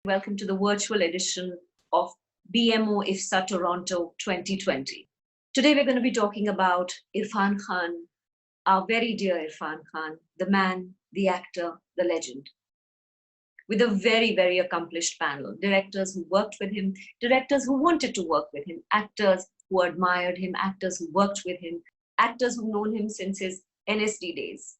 Welcome to the virtual edition of BMO IFFSA Toronto 2020. Today we're going to be talking about Irrfan Khan, our very dear Irrfan Khan, the man, the actor, the legend. With a very, very accomplished panel, directors who worked with him, directors who wanted to work with him, actors who admired him, actors who worked with him, actors who've known him since his NSD days.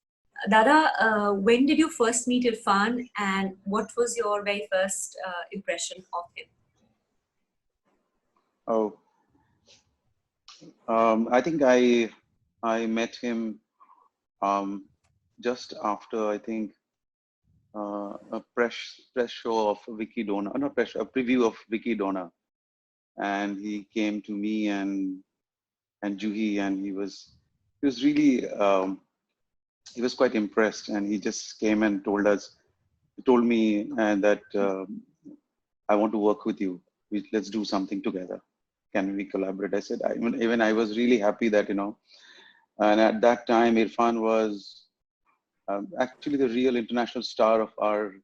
Dada, when did you first meet Irrfan and what was your very first impression of him? I think I met him just after, I think, a press show of Vicky Dona, a preview of Vicky Dona, and he came to me and Juhi, and he was really he was quite impressed, and he just came and told me that I want to work with you. Let's do something together. Can we collaborate? I said, even I was really happy that, and at that time, Irrfan was actually the real international star of our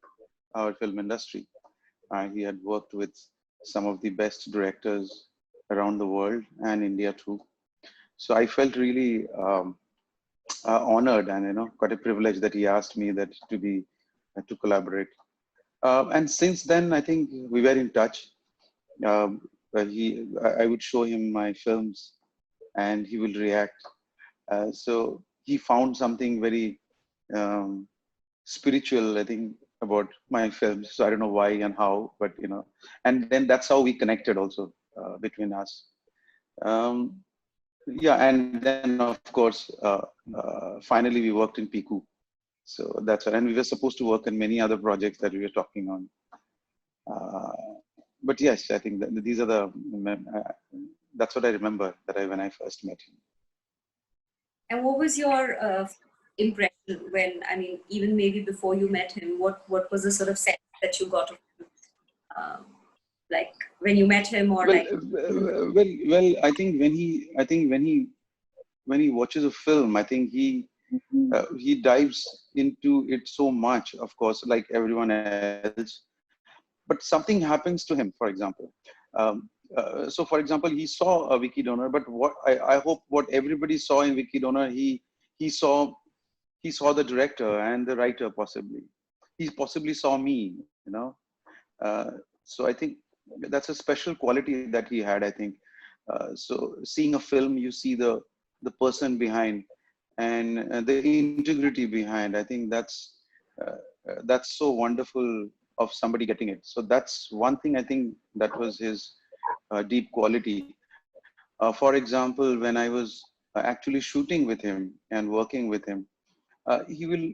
film industry. He had worked with some of the best directors around the world and India too. So I felt really honored and quite a privilege that he asked me that to collaborate. And since then, I think we were in touch. I would show him my films, and he will react. So he found something very spiritual, I think, about my films. So I don't know why and how, but and then that's how we connected also between us. Yeah, and then of course, finally we worked in Piku. So that's right. And we were supposed to work on many other projects that we were talking on. But yes, I think that these are that's what I remember when I first met him. And what was your impression when, even maybe before you met him, what was the sort of sense that you got of him? Like when you met him, or well, I think when he watches a film, I think he dives into it so much, of course, like everyone else. But something happens to him, for example. So, for example, he saw a Vicky Donor, but what I hope what everybody saw in Vicky Donor, he saw the director and the writer possibly. He possibly saw me, So I think that's a special quality that he had. I think so. Seeing a film, you see the person behind and the integrity behind. I think that's so wonderful of somebody getting it. So that's one thing I think that was his deep quality. For example, when I was actually shooting with him and working with him, he will.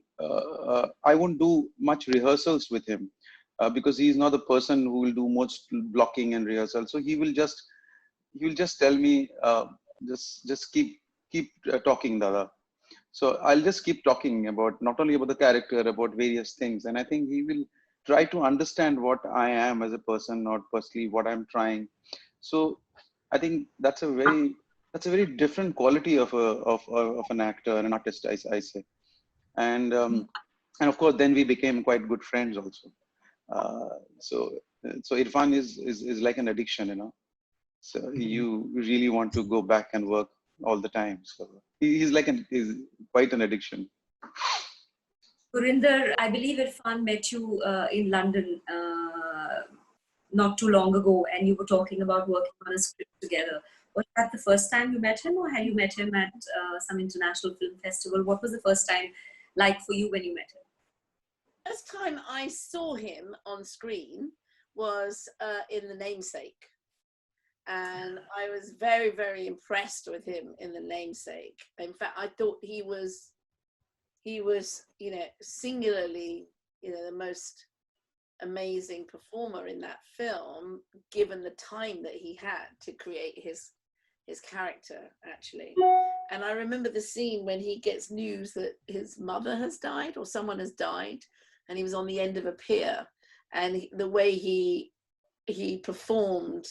I won't do much rehearsals with him because he's not the person who will do much blocking and rehearsal. So he will just tell me, just keep talking, Dada. So I'll just keep talking about not only about the character, about various things, and I think he will try to understand what I am as a person, not personally what I'm trying. So I think that's a very different quality of an actor and an artist, I say. And of course, then we became quite good friends also. So Irrfan is like an addiction, So you really want to go back and work all the time. So he's quite an addiction. Gurinder, I believe Irrfan met you in London not too long ago, and you were talking about working on a script together. Was that the first time you met him, or had you met him at some international film festival? What was the first time like for you when you met him? First time I saw him on screen was in The Namesake. And I was very, very impressed with him in The Namesake. In fact, I thought he was, singularly, the most amazing performer in that film, given the time that he had to create his character, actually. And I remember the scene when he gets news that his mother has died or someone has died, and he was on the end of a pier, and the way he performed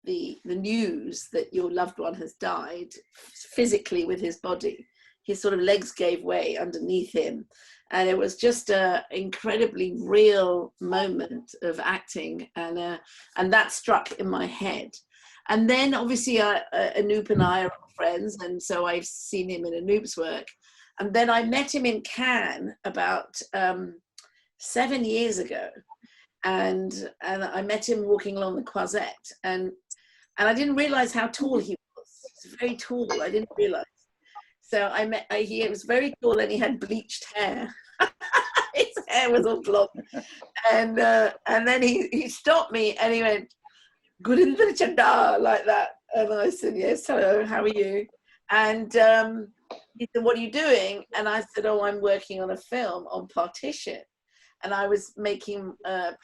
the news that your loved one has died physically with his body, his sort of legs gave way underneath him. And it was just an incredibly real moment of acting. And that struck in my head. And then obviously Anoop and I are friends. And so I've seen him in Anoop's work. And then I met him in Cannes about 7 years ago. And I met him walking along the Croisette. And I didn't realize how tall he was. He was very tall. I didn't realize. So he was very tall and he had bleached hair. His hair was all blonde. And then he stopped me and he went, Gurinder Chadha, like that. And I said, yes, hello, how are you? And he said, what are you doing? And I said, oh, I'm working on a film on partition. And I was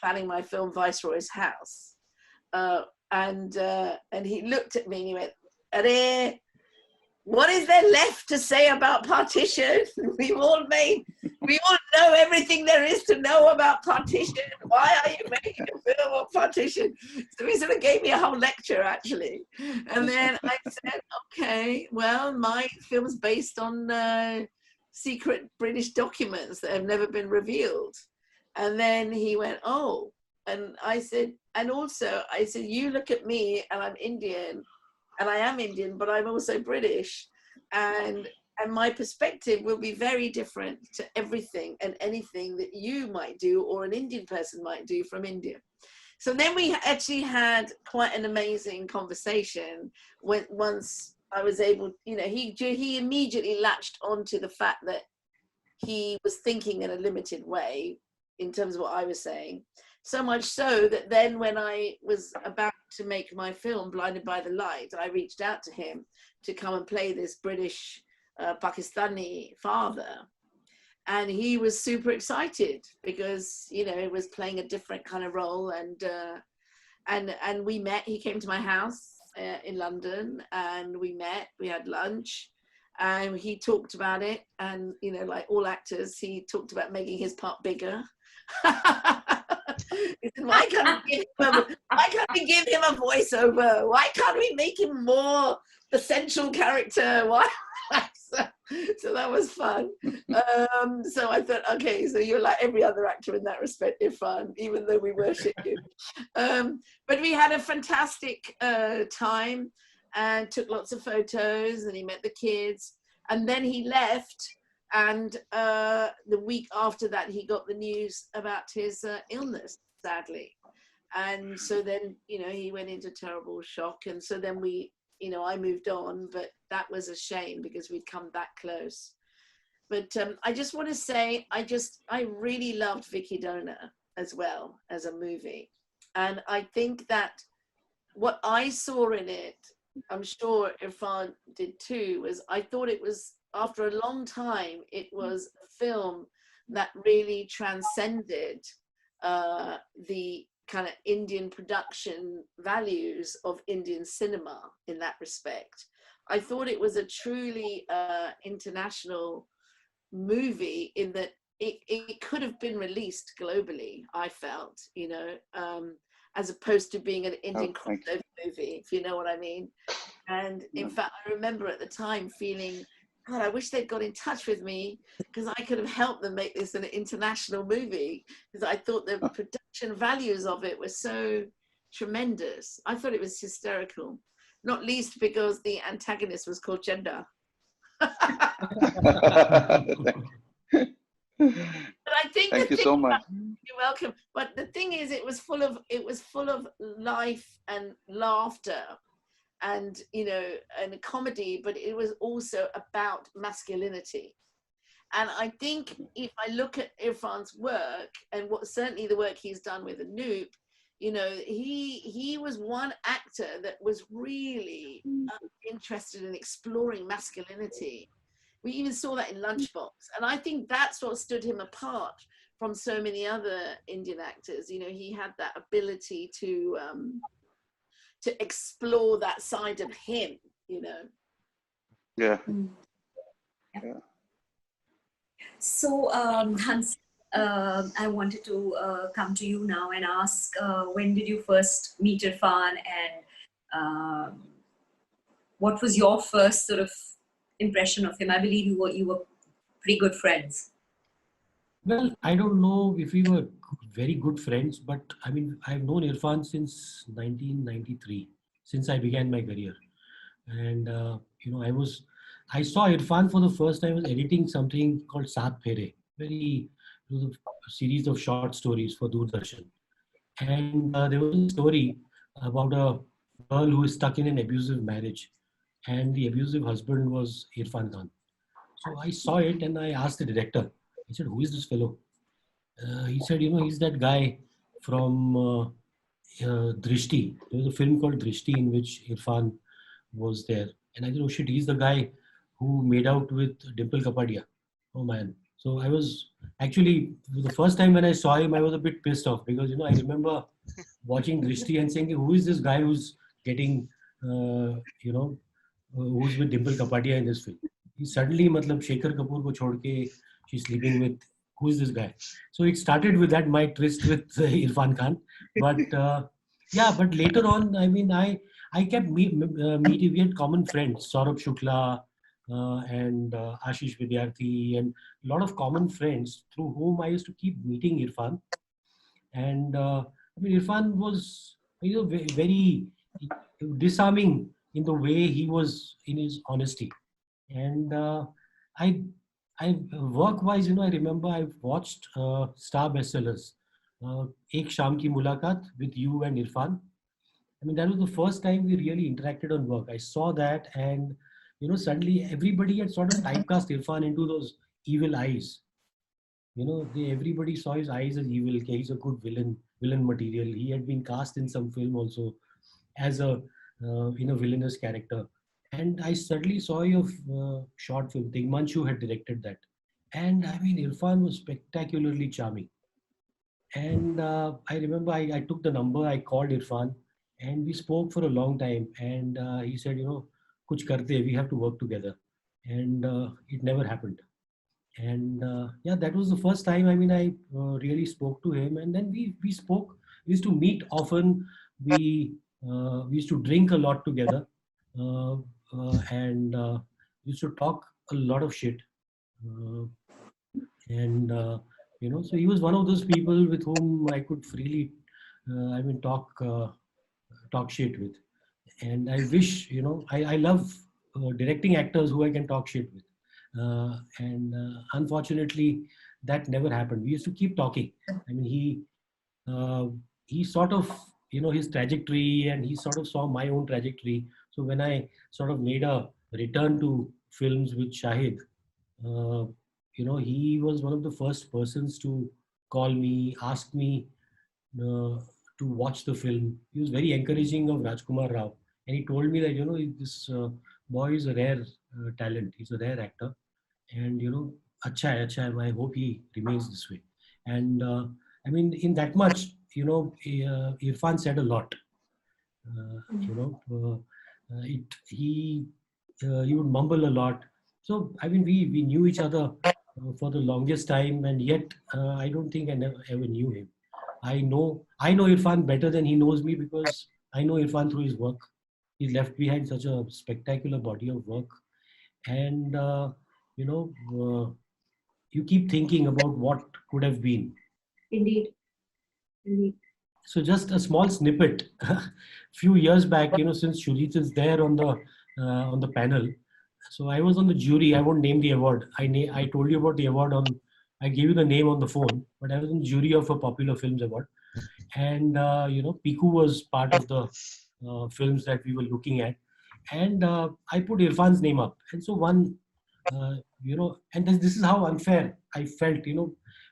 planning my film Viceroy's House. And he looked at me and he went, Are, what is there left to say about partition? We all know everything there is to know about partition. Why are you making a film on partition? So he sort of gave me a whole lecture, actually. And then I said, okay, well, my film's based on secret British documents that have never been revealed. And then he went, oh. And I said, you look at me and I'm Indian. And I am Indian, but I'm also British. And my perspective will be very different to everything and anything that you might do or an Indian person might do from India. So then we actually had quite an amazing conversation once I was able, he immediately latched onto the fact that he was thinking in a limited way in terms of what I was saying. So much so that then when I was about to make my film, Blinded by the Light, I reached out to him to come and play this British Pakistani father. And he was super excited because, it was playing a different kind of role. And we met, he came to my house in London and we met, we had lunch. And he talked about it. And, like all actors, he talked about making his part bigger. He said, why can't we give him a voiceover? Why can't we make him more the central character? Why? So that was fun. So I thought, okay, so you're like every other actor in that respect, Irrfan, even though we worship you. But we had a fantastic time and took lots of photos and he met the kids. And then he left. And the week after that, he got the news about his illness, sadly. And so then, he went into terrible shock. And so then I moved on, but that was a shame because we'd come that close. But I just want to say, I really loved Vicky Donor as well as a movie. And I think that what I saw in it, I'm sure Irrfan did too, was I thought it was, after a long time, it was a film that really transcended the kind of Indian production values of Indian cinema in that respect. I thought it was a truly international movie in that it could have been released globally, I felt, as opposed to being an Indian crossover movie, if you know what I mean. And in fact, I remember at the time feeling, God, I wish they'd got in touch with me because I could have helped them make this an international movie because I thought the production values of it were so tremendous. I thought it was hysterical, not least because the antagonist was called Chadha. But I think Thank you so much. You're welcome. But the thing is, it was full of life and laughter. And and a comedy, but it was also about masculinity. And I think if I look at Irrfan's work and certainly the work he's done with Anoop, he was one actor that was really interested in exploring masculinity. We even saw that in Lunchbox, and I think that's what stood him apart from so many other Indian actors. He had that ability to explore that side of him, Yeah. So, Hans, I wanted to come to you now and ask, when did you first meet Irrfan, and what was your first sort of impression of him? I believe you were pretty good friends. Well, I don't know if we were very good friends, but I mean, I've known Irfan since 1993, since I began my career. And, I saw Irfan for the first time. I was editing something called Saat Phere, it was a series of short stories for Doordarshan. And there was a story about a girl who is stuck in an abusive marriage. And the abusive husband was Irfan Khan. So I saw it and I asked the director, I said, who is this fellow? He said, he's that guy from Drishti. There was a film called Drishti in which Irfan was there. And I said, oh shit, he's the guy who made out with Dimple Kapadia. Oh man. So I was actually, the first time when I saw him, I was a bit pissed off because, I remember watching Drishti and saying, who is this guy who's getting, who's with Dimple Kapadia in this film? He suddenly, matlab, Shekhar Kapoor ko chhod ke, she's sleeping with, who is this guy? So it started with that, my tryst with Irfan Khan. But but later on, I mean, I kept meeting, we had common friends, Saurabh Shukla and Ashish Vidyarthi, and a lot of common friends through whom I used to keep meeting Irfan. And I mean, Irfan was very disarming in the way he was in his honesty. And I, work-wise, I remember I've watched star bestsellers, Ek Sham Ki Mulaqat with you and Irfan. I mean, that was the first time we really interacted on work. I saw that, and suddenly everybody had sort of typecast Irfan into those evil eyes. Everybody saw his eyes as evil. Okay, he's a good villain material. He had been cast in some film also as a villainous character. And I suddenly saw your short film. Tingmanshu had directed that. And I mean, Irfan was spectacularly charming. And I remember I took the number, I called Irfan, and we spoke for a long time. And he said, kuch karte, we have to work together. And it never happened. And that was the first time, I mean, I really spoke to him. And then we spoke, we used to meet often. We used to drink a lot together. And used to talk a lot of shit. And so he was one of those people with whom I could freely, talk shit with. And I wish, I love directing actors who I can talk shit with. And unfortunately, that never happened. We used to keep talking. I mean, he sort of, his trajectory, and he sort of saw my own trajectory. So when I sort of made a return to films with Shahid, he was one of the first persons to call me, ask me to watch the film. He was very encouraging of Rajkumar Rao. And he told me that, this boy is a rare talent. He's a rare actor. And, acha hai, I hope he remains this way. And I mean, in that much, Irfan said a lot. He would mumble a lot. So, I mean, we knew each other for the longest time, and yet I don't think I ever knew him. I know Irfan better than he knows me because I know Irfan through his work. He left behind such a spectacular body of work. And, you keep thinking about what could have been. Indeed. Indeed. So just a small snippet. Few years back, since Shoojit is there on the panel, so I was on the jury. I won't name the award. I told you about the award I gave you the name on the phone, but I was in the jury of a popular films award. And, Piku was part of the films that we were looking at. And I put Irfan's name up. And so and this is how unfair I felt,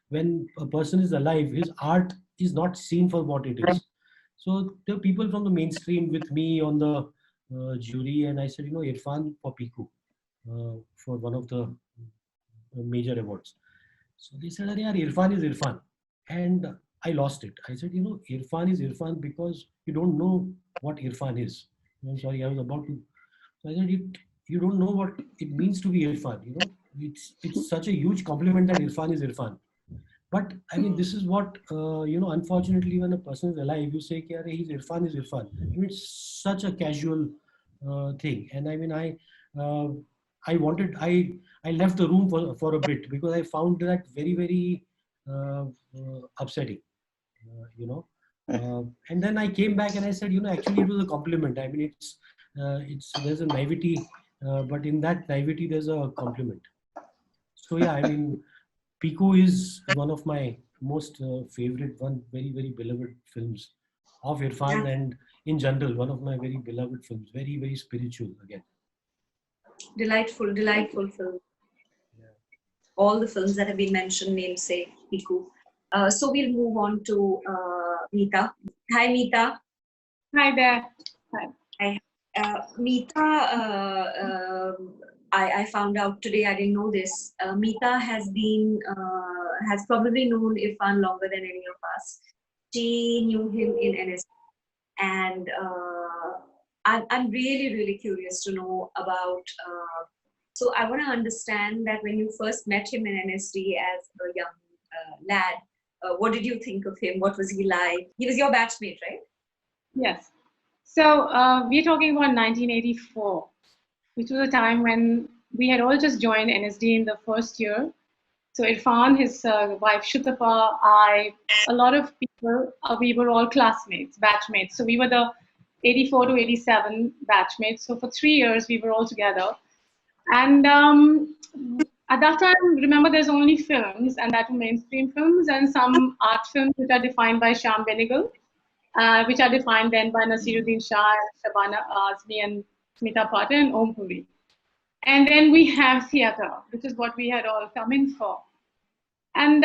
when a person is alive, his art is not seen for what it is. So there were people from the mainstream with me on the jury, and I said, Irfan for Piku, for one of the major awards. So they said, "Yaar, Irfan is Irfan." And I lost it. I said, Irfan is Irfan because you don't know what Irfan is. I'm sorry, I was about to. So I said, you don't know what it means to be Irfan. It's such a huge compliment that Irfan is Irfan. But I mean, this is what, unfortunately, when a person is alive, you say, he's Irfan is Irfan. I mean, it's such a casual thing. And I mean, I left the room for a bit because I found that very upsetting, you know. And then I came back and I said, actually it was a compliment. I mean, there's a naivety, but in that naivety there's a compliment. So yeah, I mean, Piku is one of my most favorite, one very beloved films of Irrfan, and in general one of my very beloved films. Very spiritual again. Delightful film. Yeah. All the films that have been mentioned, namesake, Piku. So we'll move on to Mita. Hi, Mita. Hi there. Hi. Mita, I found out today, I didn't know this. Mita has probably known Irrfan longer than any of us. She knew him in NSD. And I'm really curious to know about, so I want to understand that when you first met him in NSD as a young lad, what did you think of him? What was he like? He was your batchmate, right? Yes. So we're talking about 1984, which was a time when we had all just joined NSD in the first year. So Irrfan, his wife Sitabo, a lot of people, we were all classmates, batchmates. So we were the 84 to 87 batchmates. So for 3 years, we were all together. And at that time, remember, there's only films, and that were mainstream films, and some art films which are defined by Sham Benegal, which are defined then by Nasiruddin Shah, Shabana Azmi, and Smita Patil, and Om Puri. And then we have theater, which is what we had all come in for. And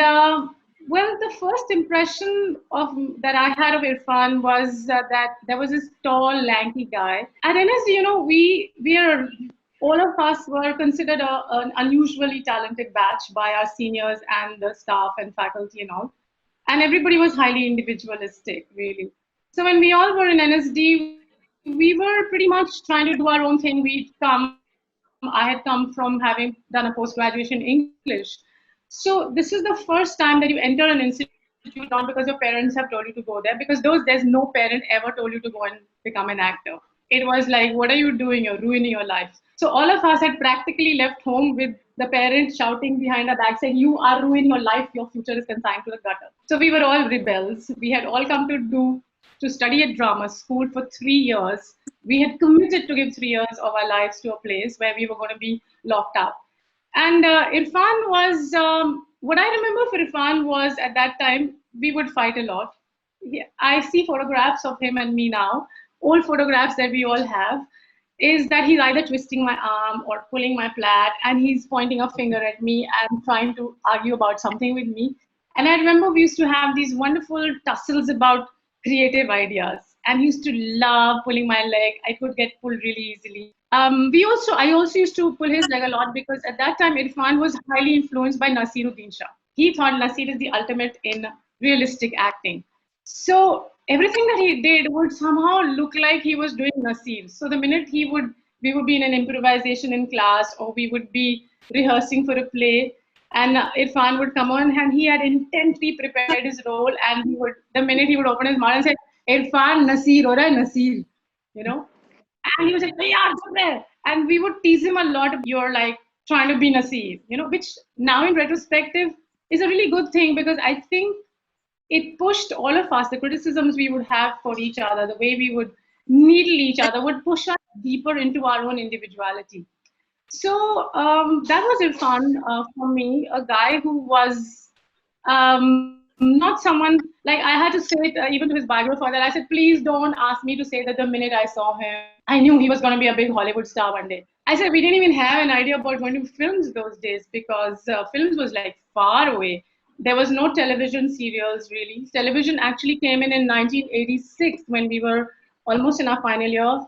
well, the first impression that I had of Irrfan was that there was this tall, lanky guy. At NSD, we are, all of us were considered an unusually talented batch by our seniors and the staff and faculty and all. And everybody was highly individualistic, really. So when we all were in NSD, we were pretty much trying to do our own thing. I had come from having done a post-graduation in English. So this is the first time that you enter an institute, not because your parents have told you to go there, because there's no parent ever told you to go and become an actor. It was like, what are you doing? You're ruining your life. So all of us had practically left home with the parents shouting behind our back saying, you are ruining your life, your future is consigned to the gutter. So we were all rebels. We had all come to study at drama school for 3 years. We had committed to give 3 years of our lives to a place where we were going to be locked up. And Irrfan was, what I remember for Irrfan was at that time, we would fight a lot. I see photographs of him and me now, old photographs that we all have, is that he's either twisting my arm or pulling my plaid, and he's pointing a finger at me and trying to argue about something with me. And I remember we used to have these wonderful tussles about creative ideas, and he used to love pulling my leg. I could get pulled really easily. I also used to pull his leg a lot because at that time Irrfan was highly influenced by Nasiruddin Shah. He thought Nasir is the ultimate in realistic acting. So everything that he did would somehow look like he was doing Nasir. So the minute we would be in an improvisation in class, or we would be rehearsing for a play, and Irrfan would come on, and he had intently prepared his role, and the minute he would open his mouth and say, Irrfan, Nasir, or Nasir, and he was like, yeah, and we would tease him a lot. You're like trying to be Nasir, which now in retrospective is a really good thing, because I think it pushed all of us, the criticisms we would have for each other, the way we would needle each other, would push us deeper into our own individuality. So that was Irrfan for me, a guy who was not someone, like I had to say it even to his biographer, that I said, please don't ask me to say that the minute I saw him, I knew he was going to be a big Hollywood star one day. I said, we didn't even have an idea about going to films those days, because films was like far away. There was no television serials really. Television actually came in 1986 when we were almost in our final year.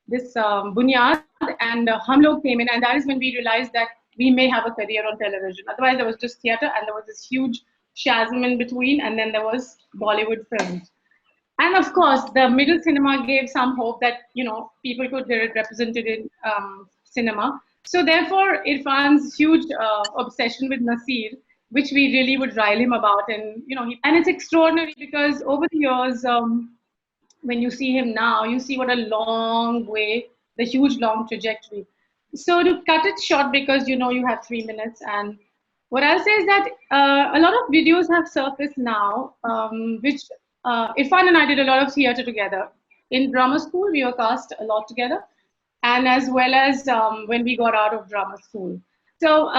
This Bunyad and Hum Log came in, and that is when we realized that we may have a career on television. Otherwise, there was just theater, and there was this huge chasm in between, and then there was Bollywood films. And of course, the middle cinema gave some hope that people could get represented in cinema. So therefore, Irrfan's huge obsession with Nasir, which we really would rile him about, and and it's extraordinary because over the years, when you see him now, you see what a long way, the huge long trajectory. So to cut it short, because you have 3 minutes, and what I'll say is that a lot of videos have surfaced now, which Irfan and I did a lot of theater together. In drama school, we were cast a lot together, and as well as when we got out of drama school. So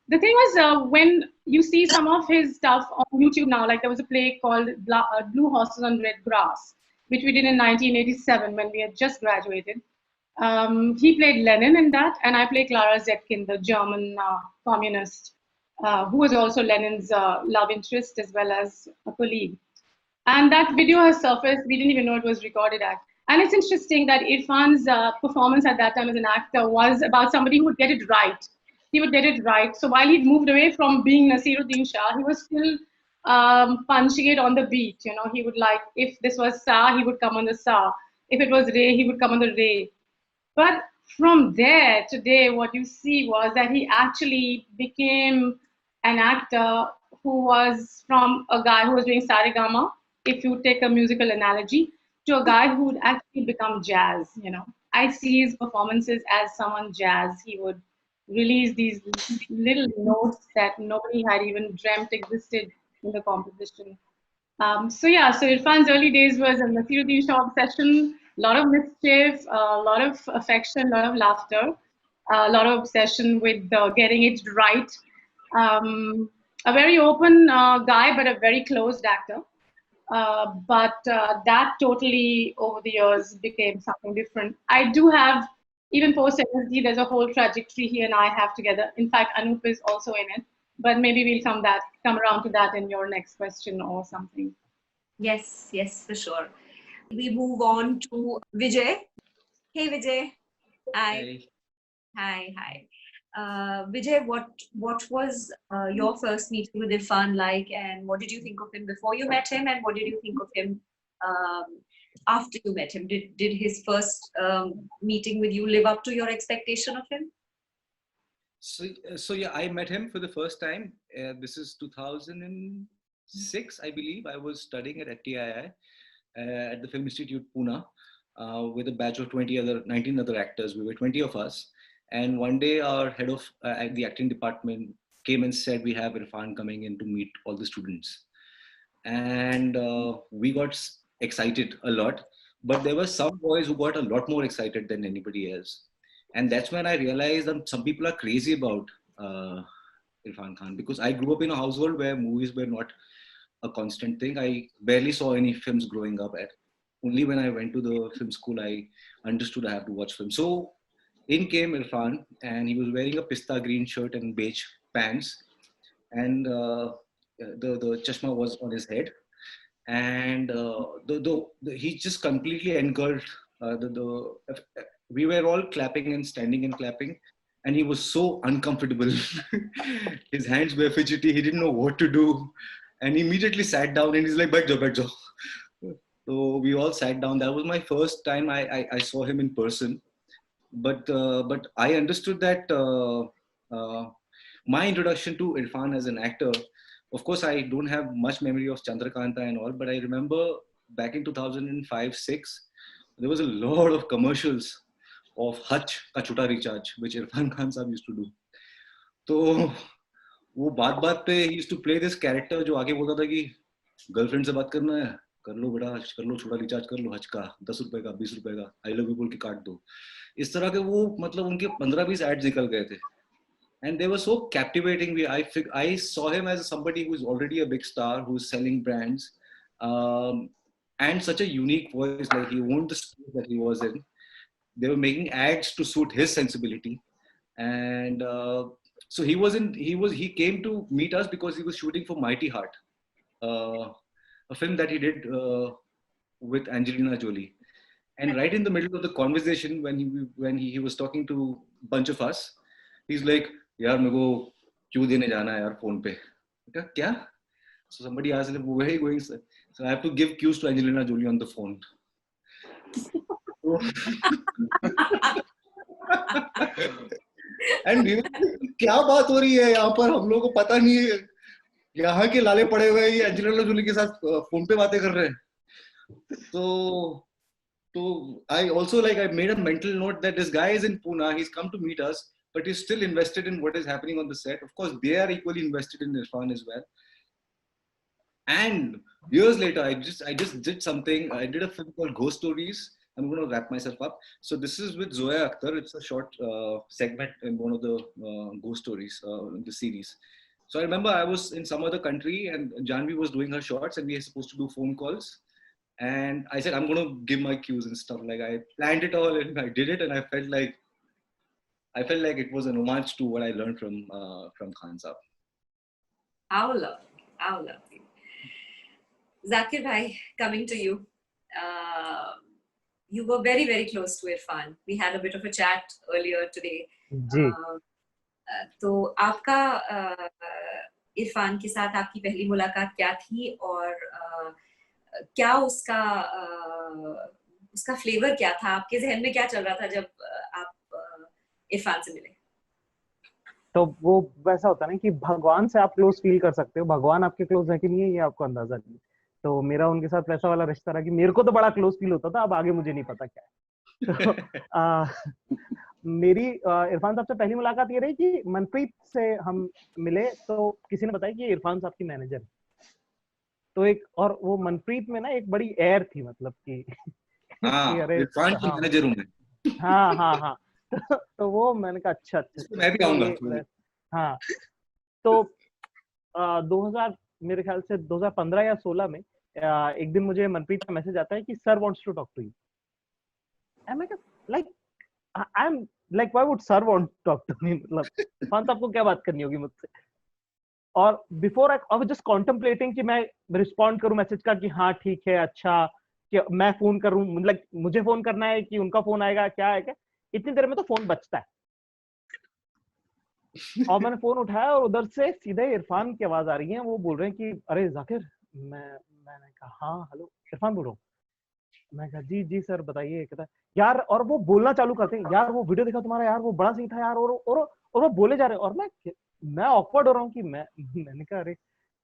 the thing was, when you see some of his stuff on YouTube now, like there was a play called Blue Horses on Red Grass, which we did in 1987 when we had just graduated. He played Lenin in that, and I played Clara Zetkin, the German communist, who was also Lenin's love interest as well as a colleague. And that video has surfaced. We didn't even know it was recorded at. And it's interesting that Irfan's performance at that time as an actor was about somebody who would get it right. He would get it right. So while he'd moved away from being Nasiruddin Shah, he was still punching it on the beat. He would like, if this was Sa, he would come on the Sa. If it was Re, he would come on the Re. But from there, today, what you see was that he actually became an actor who was from a guy who was doing Saregama, if you take a musical analogy, to a guy who would actually become jazz. I see his performances as someone jazz. He would release these little notes that nobody had even dreamt existed in the composition. So Irfan's early days was a Nasiruddin Shah obsession, a lot of mischief, a lot of affection, a lot of laughter, a lot of obsession with getting it right. A very open guy, but a very closed actor. But that totally over the years became something different. I do have, even post LSD, there's a whole trajectory he and I have together. In fact, Anup is also in it, but maybe we'll come around to that in your next question or something. Yes, for sure. We move on to Vijay. Hey, Vijay. Hi. Hi. Vijay, what was your first meeting with Irfan like, and what did you think of him before you met him, and what did you think of him after you met him? Did his first meeting with you live up to your expectation of him? So yeah, I met him for the first time. This is 2006, I believe. I was studying at TII at the Film Institute, Pune, with a batch of 19 other actors. We were 20 of us. And one day our head of the acting department came and said, we have Irfan coming in to meet all the students. And we got excited a lot, but there were some boys who got a lot more excited than anybody else. And that's when I realized that some people are crazy about Irfan Khan, because I grew up in a household where movies were not a constant thing. I barely saw any films growing up. Only when I went to the film school, I understood I have to watch films. So in came Irfan, and he was wearing a pista green shirt and beige pants, and the chashma was on his head, and he just completely engulfed we were all clapping and standing and clapping, and he was so uncomfortable. His hands were fidgety. He didn't know what to do, and he immediately sat down and he's like, "Baith jao." So we all sat down. That was my first time I saw him in person. But I understood that my introduction to Irfan as an actor, of course, I don't have much memory of Chandrakanta and all, but I remember back in 2005-06, there was a lot of commercials of Hutch ka Chota Recharge, which Irfan Khan sahab used to do. So वो बात पे he used to play this character जो आगे बोलता था कि girlfriend से बात करना है, कर लो बेटा, कर लो, छोटा रिचार्ज कर लो, हज का 10 रुपए का 20 रुपए का, आई लव यू बोल के काट दो. इस तरह के वो मतलब उनके 15-20 एड्स निकल गए थे. And they were so captivating. I saw him as somebody who is already a big star, who's selling brands, and such a unique voice. Like he owned the space that he was in. They were making ads to suit his sensibility, and so he came to meet us because he was shooting for Mighty Heart, a film that he did with Angelina Jolie. And right in the middle of the conversation, when he was talking to a bunch of us, he's like, यार मेरे को क्यों देने जाना है यार phone पे. क्या? So somebody asked him, where are you going, sir? So I have to give cues to Angelina Jolie on the phone. And क्या बात हो रही है यहाँ पर, हम लोगों को पता नहीं है, यहाँ के लाले पड़े हुए ये एंजेलिना जोली के साथ फोन पे बातें कर रहे हैं. So So I also I made a mental note that this guy is in Pune, he's come to meet us, but he's still invested in what is happening on the set. Of course, they are equally invested in Irrfan as well. And years later, I just did something. I did a film called Ghost Stories. I'm going to wrap myself up. So this is with Zoya Akhtar. It's a short segment in one of the Ghost Stories in the series. So I remember I was in some other country and Janvi was doing her shots and we were supposed to do phone calls. And I said, I'm going to give my cues and stuff. Like I planned it all and I did it. And I felt like it was an homage to what I learned from Khan Saab. How lovely. How lovely. Zakir bhai, coming to you. You were very, very close to Irrfan. We had a bit of a chat earlier today. तो आपका इरफान के साथ आपकी पहली मुलाकात क्या थी और क्या उसका फ्लेवर क्या था, आपके जहन में क्या चल रहा था जब आप इरफान से मिले? तो वो वैसा होता है ना कि भगवान से आप क्लोज फील कर सकते हो, भगवान आपके क्लोज है कि नहीं है ये आपको अंदाजा नहीं। तो मेरा उनके साथ वैसा वाला रिश्ता रहा कि मेरे को तो बड़ा क्लोज फील होता था, अब आगे मुझे नहीं पता क्या है। तो मेरी इरफान साहब से पहली मुलाकात ये रही कि मनप्रीत से हम मिले, तो किसी ने बताया कि इरफान साहब की मैनेजर। तो एक और वो मनप्रीत में ना एक बड़ी एयर थी, मतलब कि इरफान की मैनेजर हूं मैं। हाँ तो वो मैंने कहा अच्छा मैं भी आऊंगा। हाँ तो 2000 मेरे ख्याल से 2015 या 16 में एक दिन मुझे मनप्रीत का मैसेज आता है कि sir wants to talk to you. I am like why would sir want to talk to me, मतलब इरफान साहब को क्या बात करनी होगी मुझसे। और before I was just contemplating कि मैं रिस्पॉन्ड करूं मैसेज का कि हाँ ठीक है, अच्छा कि मैं फोन करूं, मतलब मुझे फोन करना है कि उनका फोन आएगा, क्या है क्या। इतनी देर में तो फोन बजता है और मैंने फोन उठाया और उधर से सीधे इरफान की आवाज आ रही है। वो बोल रहे हैं कि अरे जाकिर, मैंने कहा हाँ हेलो, इरफान बोल रहा हूँ। मैं कहा जी सर बताइए। कहता यार, और वो बोलना चालू करते हैं, यार वो वीडियो देखा तुम्हारा यार, वो बड़ा सही था यार, और वो बोले जा रहे हैं और मैं ऑकवर्ड हो रहा हूँ कि मैंने कहा अरे,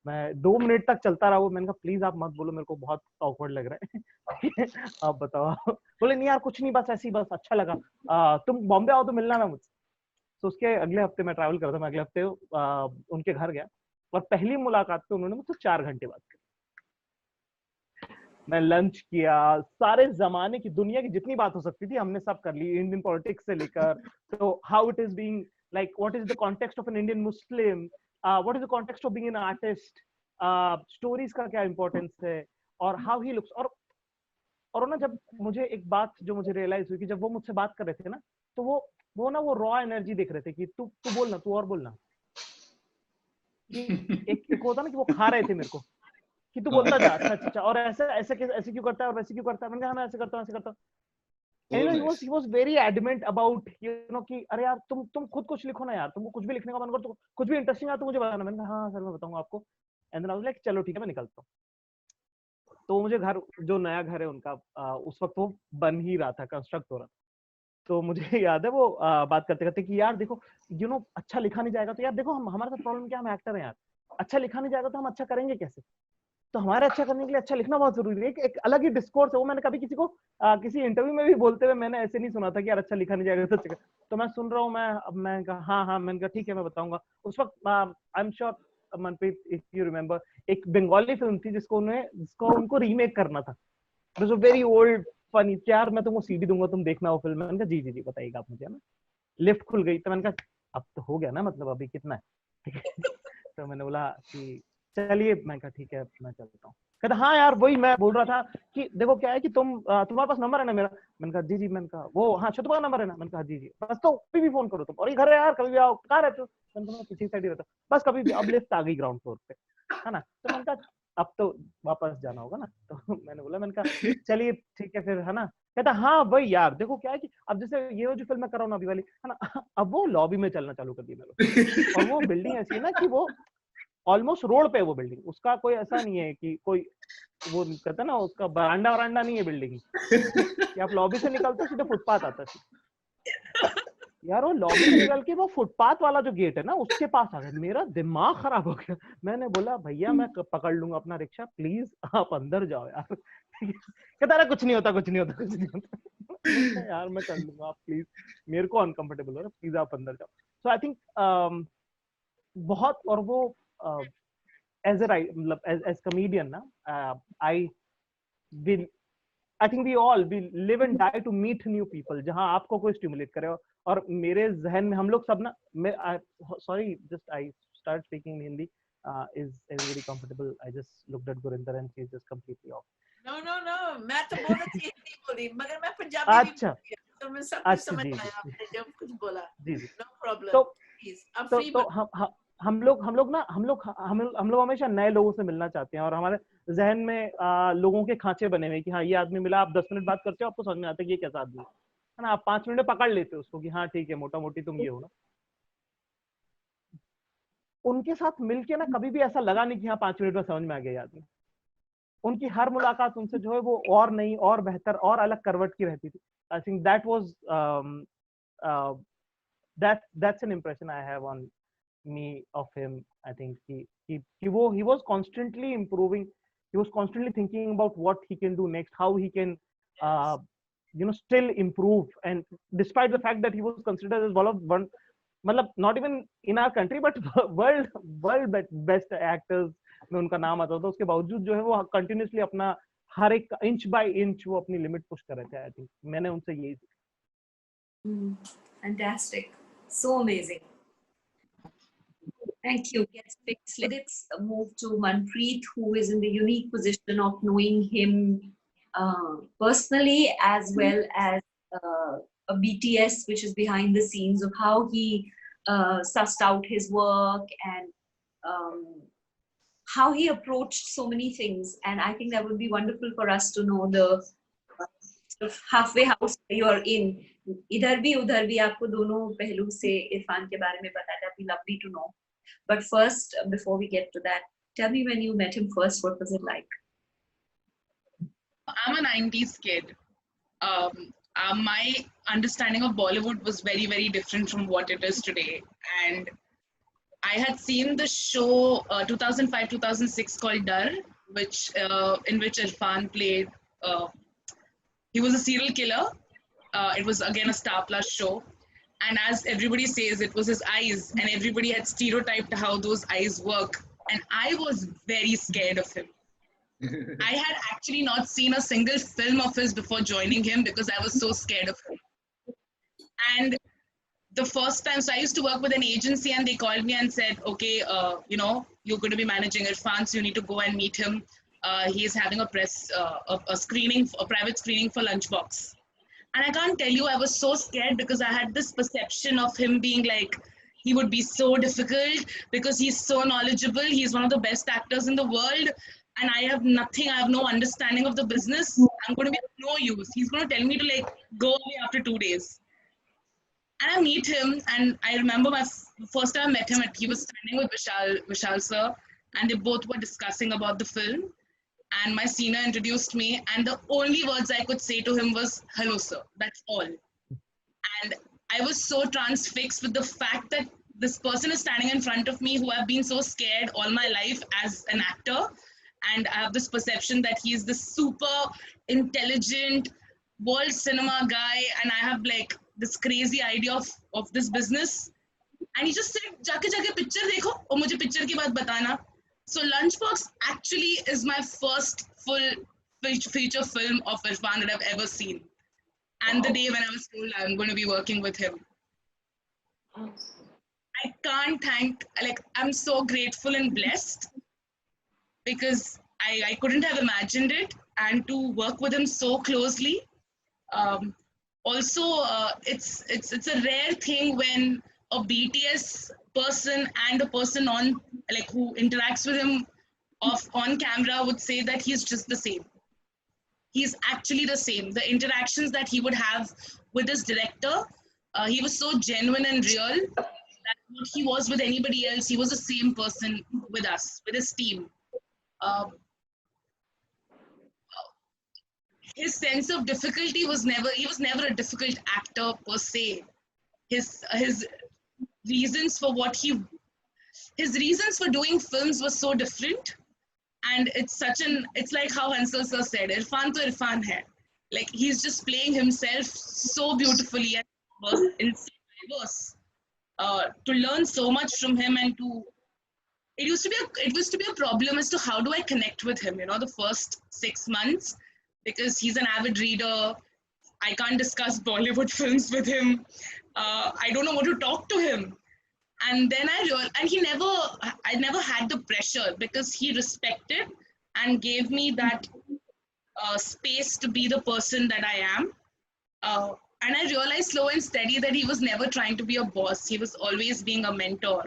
मैं 2 मिनट तक चलता रहा वो। मैंने कहा प्लीज आप मत बोलो, मेरे को बहुत ऑकवर्ड लग रहा है आप बताओ। बोले नहीं यार कुछ नहीं, बस ऐसी, बस अच्छा लगा, तुम बॉम्बे आओ तो मिलना ना मुझसे। तो उसके अगले हफ्ते मैं ट्रैवल कर रहा था, मैं अगले हफ्ते उनके घर गया और पहली मुलाकात पे उन्होंने मुझसे 4 घंटे बात की। मैं लंच किया, सारे जमाने की दुनिया की जितनी बात हो सकती थी हमने सब कर ली, इंडियन पॉलिटिक्स से लेकर तो how it is being like, what is the context of an Indian Muslim, what is the context of being an artist, stories का क्या इंपॉर्टेंस है और हाउ ही लुक्स। और ना जब मुझे एक बात जो मुझे रियलाइज हुई कि जब वो मुझसे बात कर रहे थे ना, तो वो रॉ एनर्जी देख रहे थे कि तू बोलना, तू और बोलना। कि एक होता ना कि वो खा रहे थे मेरे को कि तू बोलता जा, अच्छा और ऐसे क्यों करता है और वैसे क्यों करता है। मैंने कहा मैं ऐसे करता हूँ। He was very adamant about कि अरे यार तुम खुद कुछ लिखो ना यार, तुमको कुछ भी लिखने का मन करो, तो कुछ भी इंटरेस्टिंग है तो मुझे बताना। मैंने कहा हाँ सर मैं बताऊंगा आपको। And then I was like चलो ठीक है मैं निकलता हूँ। तो मुझे घर, जो नया घर है उनका, उस वक्त वो बन ही रहा था, कंस्ट्रक्ट हो रहा था। तो मुझे याद है वो बात करते करते कि यार देखो अच्छा लिखा नहीं जाएगा तो यार देखो हमारे साथ प्रॉब्लम क्या, हम एक्टर हैं यार, अच्छा लिखा नहीं जाएगा तो हम अच्छा करेंगे कैसे। तो हमारे अच्छा करने के लिए अच्छा लिखना बहुत जरूरी है। एक अलग ही डिस्कोर्स है वो। मैंने कभी किसी को किसी इंटरव्यू में भी बोलते हुए मैंने ऐसे नहीं सुना था कि यार अच्छा लिखा नहीं जाएगा तो मैं सुन रहा हूँ। मैं कहा हाँ मैंने कहा ठीक है मैं बताऊंगा। उस वक्त I am sure Manpreet if you remember, एक बंगाली फिल्म थी जिसको उनको रीमेक करना था। It was a very old funny, यार मैं तुमको सीडी दूंगा तुम देखना वो फिल्म। मैंने कहा जी बताइएगा आप मुझे ना। लिफ्ट खुल गई तो मैंने कहा अब तो हो गया ना, मतलब अभी कितना है तो मैंने बोला कि चलिए, मैं कहा ठीक है मैं चलता हूँ। कहता हाँ यार वही मैं बोल रहा था कि देखो क्या है कि तुम्हारे पास नंबर है ना मेरा। मैंने कहा जी मैंने कहा वो हाँ शतुपा का नंबर है ना। मैंने कहा जी बस तो कभी भी फोन करो तुम, और ये घर है यार कभी भी आओ। कहाँ रहते हो? मैंने कहा पीछे साइड ही रहता बस कभी भी। अब लिफ्ट आ गई ग्राउंड फ्लोर पे है ना। तो मैंने कहा अब तो वापस जाना होगा ना। तो मैंने कहा चलिए ठीक है फिर है ना। कहता हाँ वही यार देखो क्या है कि अब जैसे ये जो फिल्म मैं कर रहा हूँ अभी वाली है ना, अब वो लॉबी में चलना चालू कर दी मैंने। और वो बिल्डिंग ऐसी है ना कि वो ऑलमोस्ट रोड पे है वो बिल्डिंग। उसका कोई ऐसा नहीं है कि कोई वो कहता है ना उसका बरांडा नहीं है बिल्डिंग कि आप लॉबी से निकलते हो सीधे फुटपाथ आता है। यार वो लॉबी से निकल के वो फुटपाथ वाला जो गेट है ना उसके पास आ गया। मेरा दिमाग खराब हो गया। मैंने बोला भैया मैं पकड़ लूंगा अपना रिक्शा, प्लीज आप अंदर जाओ यार। कहता रहा कुछ नहीं होता कुछ नहीं होता कुछ नहीं होता यार मैं कर लूंगा आप प्लीज मेरे को अनकंफर्टेबल हो रहा है प्लीज आप अंदर जाओ सो आई थिंक बहुत और वो एज ए मतलब एज कमेडियन ना I will I think we all we live and die to meet new people जहां आपको कोई स्टिमुलेट करे और मेरे जहन में हम लोग सब ना sorry just I start speaking in Hindi is everybody comfortable? I just looked at Gurinder and she's just completely off. No. मैं तो बोला थी हिंदी बोली मगर मैं पंजाबी भी अच्छा बोली तो मैं सब कुछ समझ जी आया आपने जब कुछ बोला जी नो प्रॉब्लम तो प्लीज अब तो फ्री तो हम लोग हमेशा नए लोगों से मिलना चाहते हैं और हमारे जहन में लोगों के खांचे बने हुए कि हाँ ये आदमी मिला आप 10 मिनट बात करते हो आपको समझ में आता है कि ये कैसा आदमी है ना आप 5 मिनट में पकड़ लेते हो उसको कि हाँ ठीक है मोटा मोटी तुम ये हो ना उनके साथ मिलके ना कभी भी ऐसा लगा नहीं कि हाँ 5 मिनट में समझ में आ गया आदमी उनकी हर मुलाकात उनसे जो है वो और नई और बेहतर और अलग करवट की रहती थी I think that was that's an impression I have on me of him. I think he was constantly improving. He was constantly thinking about what he can do next, how he can still improve. And despite the fact that he was considered as one मतलब not even in our country but world best actors में उनका नाम आता था उसके बावजूद जो है वो कंटिन्यूसली अपना हर एक इंच बाय इंच वो अपनी लिमिट पुश कर रहे थे आई थिंक मैंने उनसे यही सीखा Fantastic. So amazing. Thank you. Yes, let's move to Manpreet, who is in the unique position of knowing him personally as well as a BTS, which is behind the scenes of how he sussed out his work and how he approached so many things. And I think that would be wonderful for us to know the sort of halfway house you are in. इधर भी उधर भी आपको दोनों पहलू से इरफान के बारे में पता है. That'd be lovely to know. But first, before we get to that, tell me when you met him first, what was it like? I'm a 90s kid. My understanding of Bollywood was very, very different from what it is today. And I had seen the show 2005-2006 called Dar, in which Irrfan played. He was a serial killer. It was again a Star Plus show. And as everybody says, it was his eyes, and everybody had stereotyped how those eyes work. And I was very scared of him. I had actually not seen a single film of his before joining him because I was so scared of him. And the first time, so I used to work with an agency, and they called me and said, okay, you're going to be managing Irrfan, so you need to go and meet him. He is having a private screening for Lunchbox. And I can't tell you, I was so scared because I had this perception of him being like, he would be so difficult because he's so knowledgeable. He's one of the best actors in the world. And I have no understanding of the business. I'm going to be of no use. He's going to tell me to go away after 2 days. And I meet him, and I remember my first time I met him, he was standing with Vishal sir, and they both were discussing about the film. And my senior introduced me, and the only words I could say to him was, hello, sir. That's all. And I was so transfixed with the fact that this person is standing in front of me who I've been so scared all my life as an actor. And I have this perception that he's this super intelligent world cinema guy. And I have this crazy idea of this business. And he just said, jaake picture dekho, aur mujhe picture ki baat batana. So Lunchbox actually is my first full feature film of Irrfan that I've ever seen. And the day when I was told I'm going to be working with him. I can't I'm so grateful and blessed because I couldn't have imagined it, and to work with him so closely. Also, it's a rare thing when a BTS person and a person on who interacts with him on camera would say that he's just the same. He's actually the same. The interactions that he would have with his director, he was so genuine and real that what he was with anybody else, he was the same person with us, with his team. His sense of difficulty he was never a difficult actor per se. His reasons for doing films were so different, And it's like how Hansal sir said, Irrfan to Irrfan hai. Like he's just playing himself so beautifully and diverse. To learn so much from him and to it used to be a problem as to how do I connect with him, the first 6 months, because he's an avid reader. I can't discuss Bollywood films with him. I don't know what to talk to him. And then I never had the pressure because he respected and gave me that space to be the person that I am. And I realized slow and steady that he was never trying to be a boss. He was always being a mentor.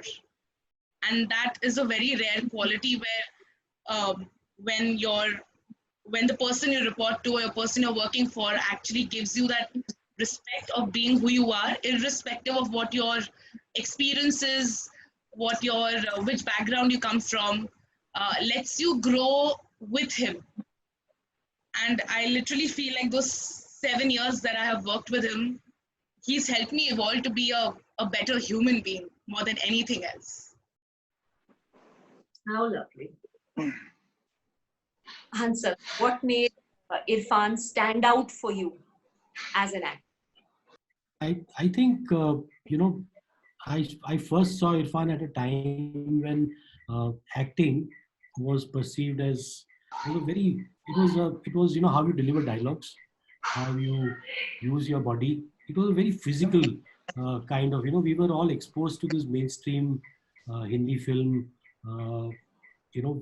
And that is a very rare quality where when the person you report to or the person you're working for actually gives you that respect of being who you are, irrespective of what your experiences, which background you come from, lets you grow with him. And I literally feel like those 7 years that I have worked with him, he's helped me evolve to be a better human being more than anything else. How lovely. Hansal, what made Irrfan stand out for you as an actor? I think, I first saw Irrfan at a time when acting was perceived as it was how you deliver dialogues, how you use your body. It was a very physical kind of, we were all exposed to this mainstream Hindi film,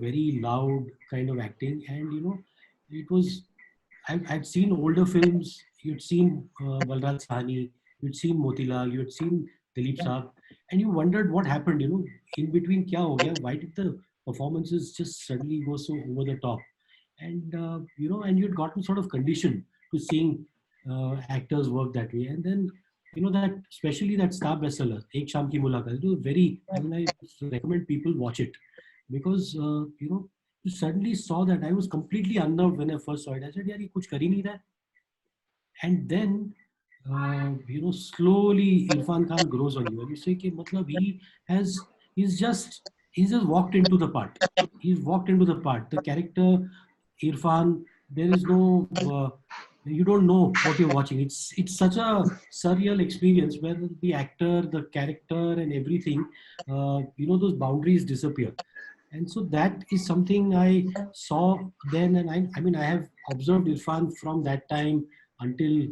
very loud kind of acting. And, it was, I'd seen older films. You'd seen Balraj Sahni, you'd seen Motilal, you'd seen Dilip Saab, and you wondered what happened, in between kya ho gaya? Why did the performances just suddenly go so over the top? And, and you'd gotten sort of conditioned to seeing actors work that way. And then, that, especially that star bestseller, Ek Shaam Ki Mulaqat, it was I recommend people watch it because, you suddenly saw that I was completely unnerved when I first saw it. I said, "Yaar, ye kuch kar hi nahi raha." And then, slowly Irrfan Khan grows on you, and you say, "Ki, matlab, he's just walked into the part. He's walked into the part. The character Irrfan, there is no, you don't know what you're watching. It's such a surreal experience where the actor, the character, and everything, those boundaries disappear." And so that is something I saw then, and I have observed Irrfan from that time until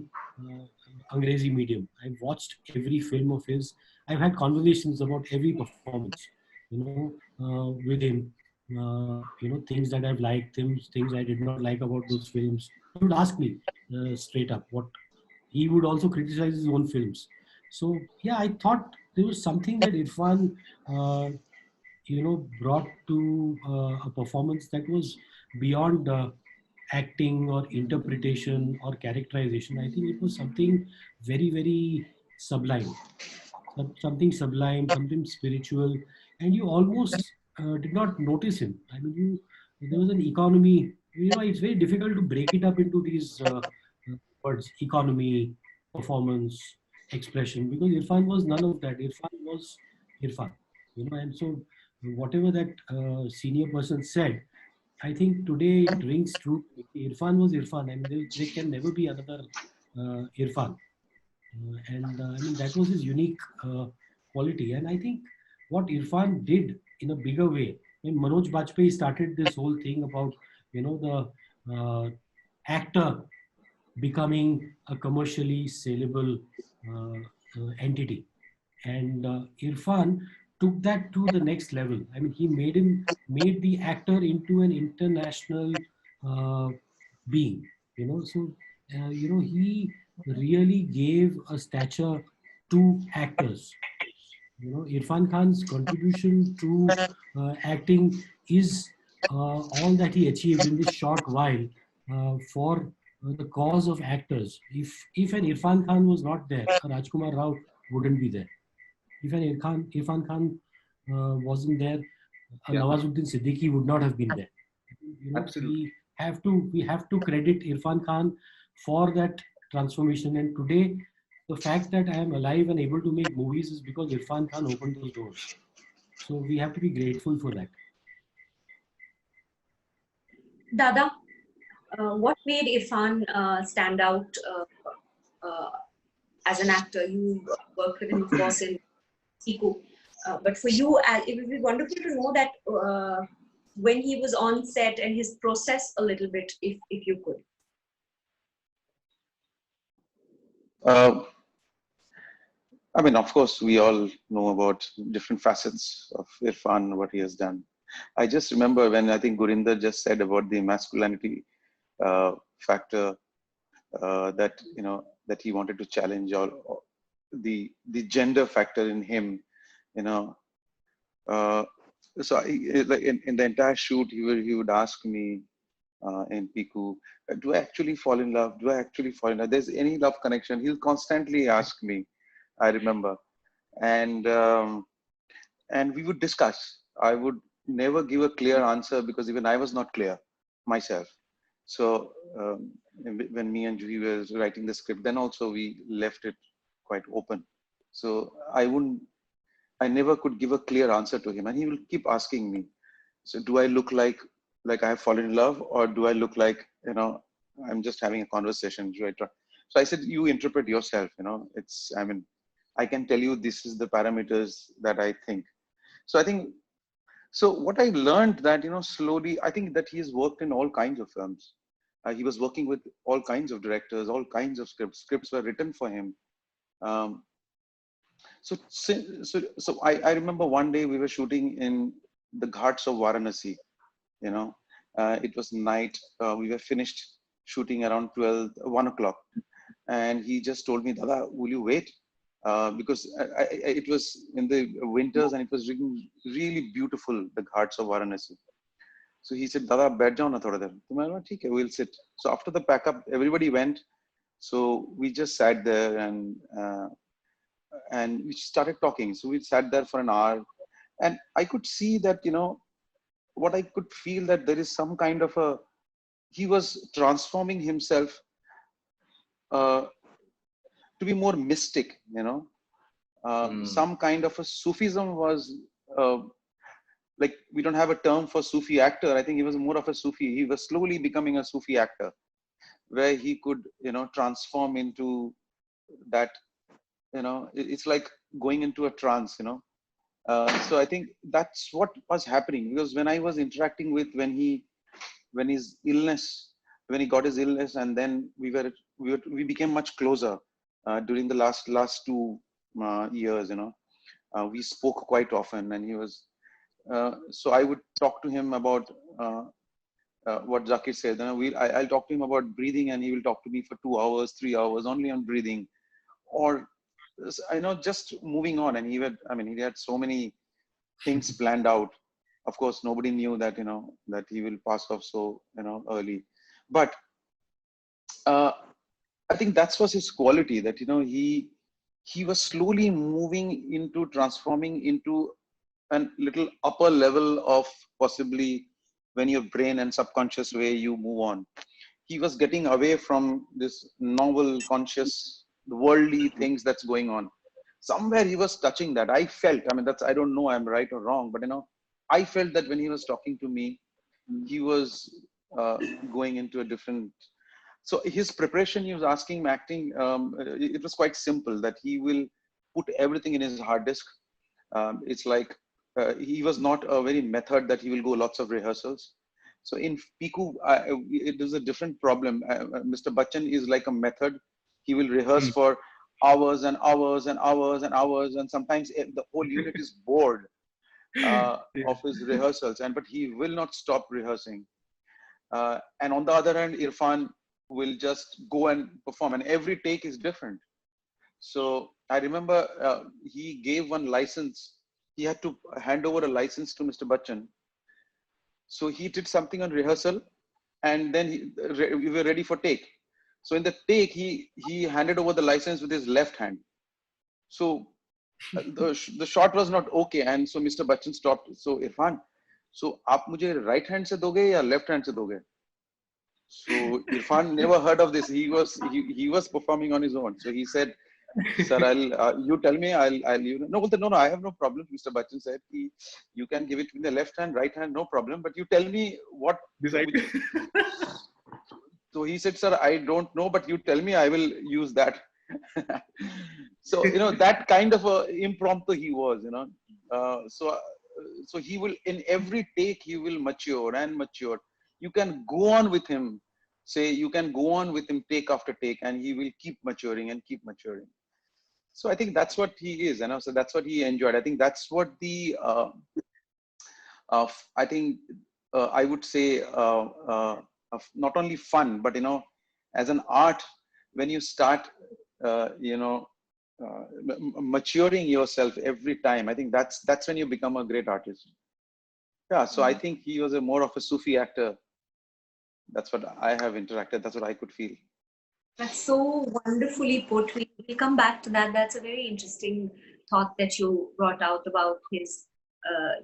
Angrezi medium. I've watched every film of his. I've had conversations about every performance, with him. Things that I've liked, things I did not like about those films. He would ask me straight up what he would also criticize his own films. So yeah, I thought there was something that Irrfan brought to a performance that was beyond acting or interpretation or characterization. I think it was something very, very sublime, something sublime, something spiritual, and you almost did not notice him. There was an economy. It's very difficult to break it up into these words: economy, performance, expression, because Irrfan was none of that. Irrfan was Irrfan, and so whatever that senior person said, I think today it rings true. Irrfan was Irrfan. There can never be another Irrfan. That was his unique quality. And I think what Irrfan did in a bigger way, when Manoj Bajpayee started this whole thing about, the actor becoming a commercially saleable entity. And Irrfan took that to the next level. He made the actor into an international being. He really gave a stature to actors. Irrfan Khan's contribution to acting is all that he achieved in this short while for the cause of actors. If an Irrfan Khan was not there, a Rajkumar Rao wouldn't be there. If an Irrfan Khan wasn't there, Nawazuddin Siddiqui would not have been there. Absolutely. We have to credit Irrfan Khan for that transformation. And today, the fact that I am alive and able to make movies is because Irrfan Khan opened those doors. So we have to be grateful for that. Dada, what made Irrfan stand out as an actor? You worked with him, of course, in Piku. But for you, it would be wonderful to know that when he was on set and his process a little bit, if you could. I mean, of course, we all know about different facets of Irrfan, what he has done. I just remember when I think Gurinder just said about the masculinity factor that that he wanted to challenge all the gender factor in him. So in the entire shoot, he would ask me in Piku, do I actually fall in love? Do I actually fall in love? There's any love connection? He'll constantly ask me. I remember, and we would discuss. I would never give a clear answer because even I was not clear myself. So when me and Juhi were writing the script, then also we left it quite open. So I never could give a clear answer to him, and he will keep asking me. So do I look like I have fallen in love, or do I look like I'm just having a conversation? Right? So I said, you interpret yourself. I can tell you this is the parameters that I think. So I think, so what I learned that, slowly, I think that he has worked in all kinds of films. He was working with all kinds of directors, all kinds of scripts. Scripts were written for him. So I remember one day we were shooting in the ghats of Varanasi. It was night. We were finished shooting around 1 o'clock. And he just told me, Dada, will you wait? Because it was in the winters and it was really beautiful, the ghats of Varanasi. So he said, Dada, baith jao na thoda der. So I said, okay, we'll sit. So after the pack up, everybody went. So we just sat there and we started talking. So we sat there for an hour, and I could see that, what I could feel that there is some kind of he was transforming himself to be more mystic, some kind of a Sufism was, like, we don't have a term for Sufi actor. I think he was more of a Sufi. He was slowly becoming a Sufi actor, where he could, transform into that, it's like going into a trance, So I think that's what was happening, because when I was interacting with, when he got his illness, and then we became much closer during the last 2 years, we spoke quite often, and he was, so I would talk to him about what Zakir said. I'll talk to him about breathing, and he will talk to me for 2 hours, 3 hours only on breathing, or just moving on. And he had so many things planned out. Of course, nobody knew that, that he will pass off so, early. But I think that was his quality, that, he was slowly moving into transforming into a little upper level of possibly when your brain and subconscious way you move on. He was getting away from this novel, conscious, worldly things that's going on. Somewhere he was touching that. I felt, I don't know I'm right or wrong, but, I felt that when he was talking to me, he was going into a different. So his preparation, he was asking him acting, it was quite simple, that he will put everything in his hard disk. It's like, he was not a very method that he will go lots of rehearsals. So in Piku, it is a different problem. Mr. Bachchan is like a method. He will rehearse for hours and hours and hours and hours, and sometimes the whole unit is bored of his rehearsals, but he will not stop rehearsing. And on the other hand, Irrfan will just go and perform, and every take is different. So I remember he gave one license. He had to hand over a license to Mr. Bachchan. So he did something on rehearsal, and then we were ready for take. So in the take, he handed over the license with his left hand. So the shot was not okay, and so Mr. Bachchan stopped. So Irrfan, so आप मुझे right hand से दोगे या left hand से दोगे? So Irrfan never heard of this. He was performing on his own. So he said, sir, you tell me, no, I have no problem. Mr. Bachchan said, you can give it with the left hand, right hand, no problem. But you tell me what. Decide. So he said, sir, I don't know, but you tell me, I will use that. So, that kind of a impromptu he was, so he will, in every take, he will mature and mature. You can go on with him, take after take, and he will keep maturing and keep maturing. So I think that's what he is, so that's what he enjoyed. I think that's what the, I think I would say, not only fun, but, as an art, when you start, maturing yourself every time, I think that's when you become a great artist. Yeah, so I think he was more of a Sufi actor. That's what I have interacted. That's what I could feel. That's so wonderfully put. We'll come back to that. That's a very interesting thought that you brought out about his,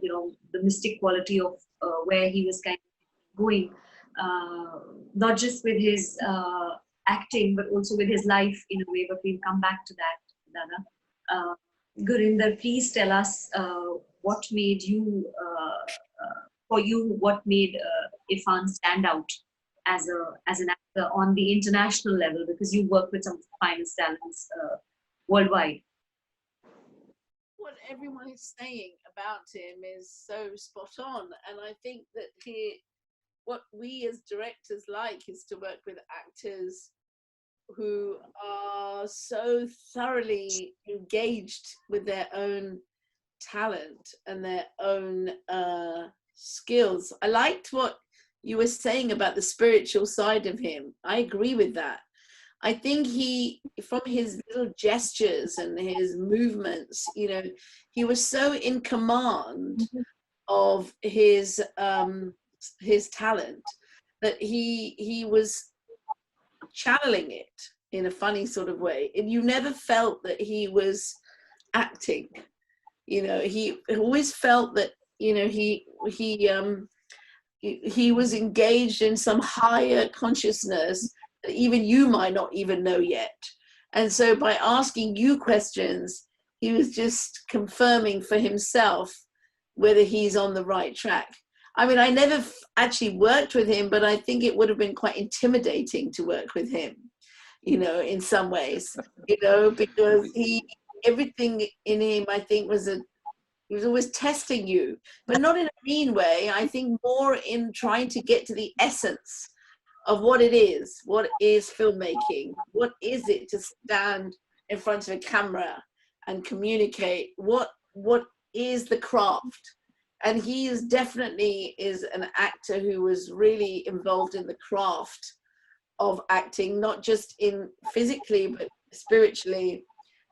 the mystic quality of where he was kind of going, not just with his acting, but also with his life in a way. But we'll come back to that, Dada. Gurinder, please tell us what made you, what made Irrfan stand out as an actor on the international level, because you work with some of the finest talents worldwide. What everyone is saying about him is so spot on, and I think that what we as directors like is to work with actors who are so thoroughly engaged with their own talent and their own skills. I liked what you were saying about the spiritual side of him. I agree with that. I think from his little gestures and his movements, he was so in command of his talent that he was channeling it in a funny sort of way, and you never felt that he was acting. He always felt that he was engaged in some higher consciousness that even you might not even know yet. And so by asking you questions, he was just confirming for himself whether he's on the right track. I mean, I never actually worked with him, but I think it would have been quite intimidating to work with him, in some ways, because everything in him, I think, he was always testing you, but not in a mean way. I think more in trying to get to the essence of what it is. What is filmmaking? What is it to stand in front of a camera and communicate? What is the craft? And he is definitely an actor who was really involved in the craft of acting, not just in physically, but spiritually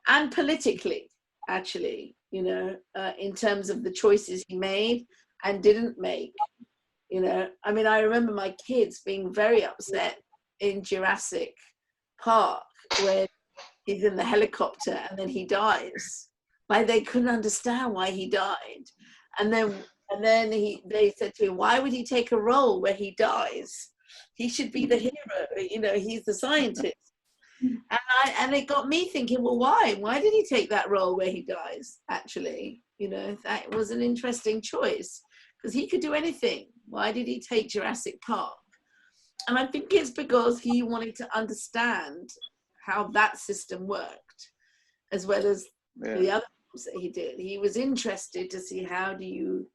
and politically, actually, in terms of the choices he made and didn't make. I mean, I remember my kids being very upset in Jurassic Park when he's in the helicopter and then he dies. Like, they couldn't understand why he died. And then they said to him, why would he take a role where he dies? He should be the hero, he's the scientist. And it got me thinking, well, why? Why did he take that role where he dies, actually? That was an interesting choice, because he could do anything. Why did he take Jurassic Park? And I think it's because he wanted to understand how that system worked, as well as the other things that he did. He was interested to see how do you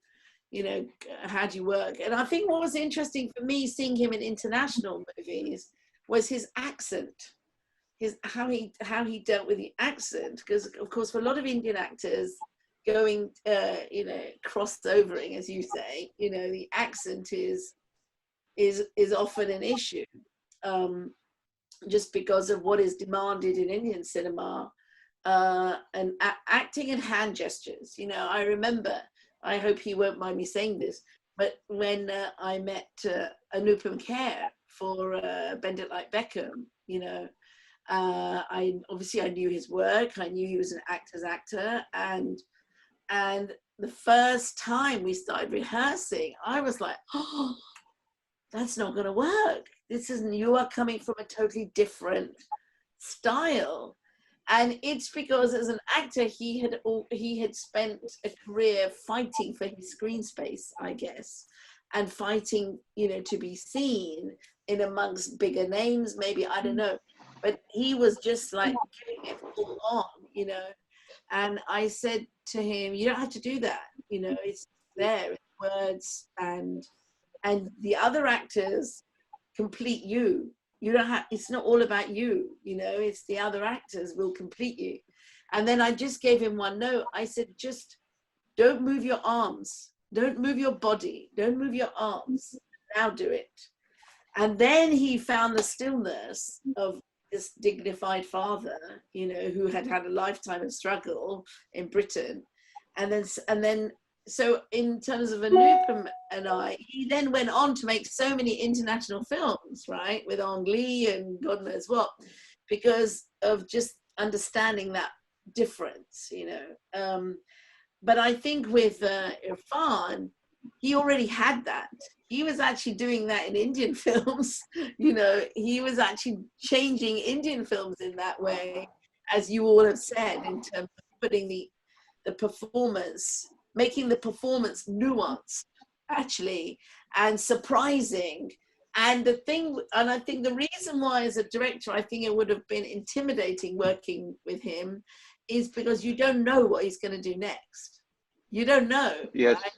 work. And I think what was interesting for me seeing him in international movies was his accent. How he dealt with the accent, because of course for a lot of Indian actors going crossovering, as you say, the accent is often an issue, just because of what is demanded in Indian cinema, and acting and hand gestures. I remember, I hope he won't mind me saying this, but when I met Anupam Kher for Bend It Like Beckham, I knew his work. I knew he was an actor's actor, and the first time we started rehearsing, I was like, oh, that's not going to work. You are coming from a totally different style. And it's because as an actor, he had spent a career fighting for his screen space, I guess, and fighting, you know, to be seen in amongst bigger names, maybe, I don't know. But he was just like giving it full on, you know. And I said to him, you don't have to do that, you know, it's there, it's words, and the other actors complete you. You don't have, it's not all about you, you know, it's the other actors will complete you. And then I just gave him one note. I said, just don't move your arms, don't move your body, don't move your arms, now do it. And then he found the stillness of this dignified father, you know, who had had a lifetime of struggle in Britain. And then so in terms of Anupam and I, he then went on to make so many international films, right, with Ang Lee and God knows what, because of just understanding that difference, you know. But I think with Irrfan, he already had that. He was actually doing that in Indian films, you know. He was actually changing Indian films in that way, as you all have said, in terms of putting the performance, making the performance nuanced, actually, and surprising. And the thing, and I think the reason why as a director, I think it would have been intimidating working with him is because you don't know what he's going to do next. You don't know. Yes. Right?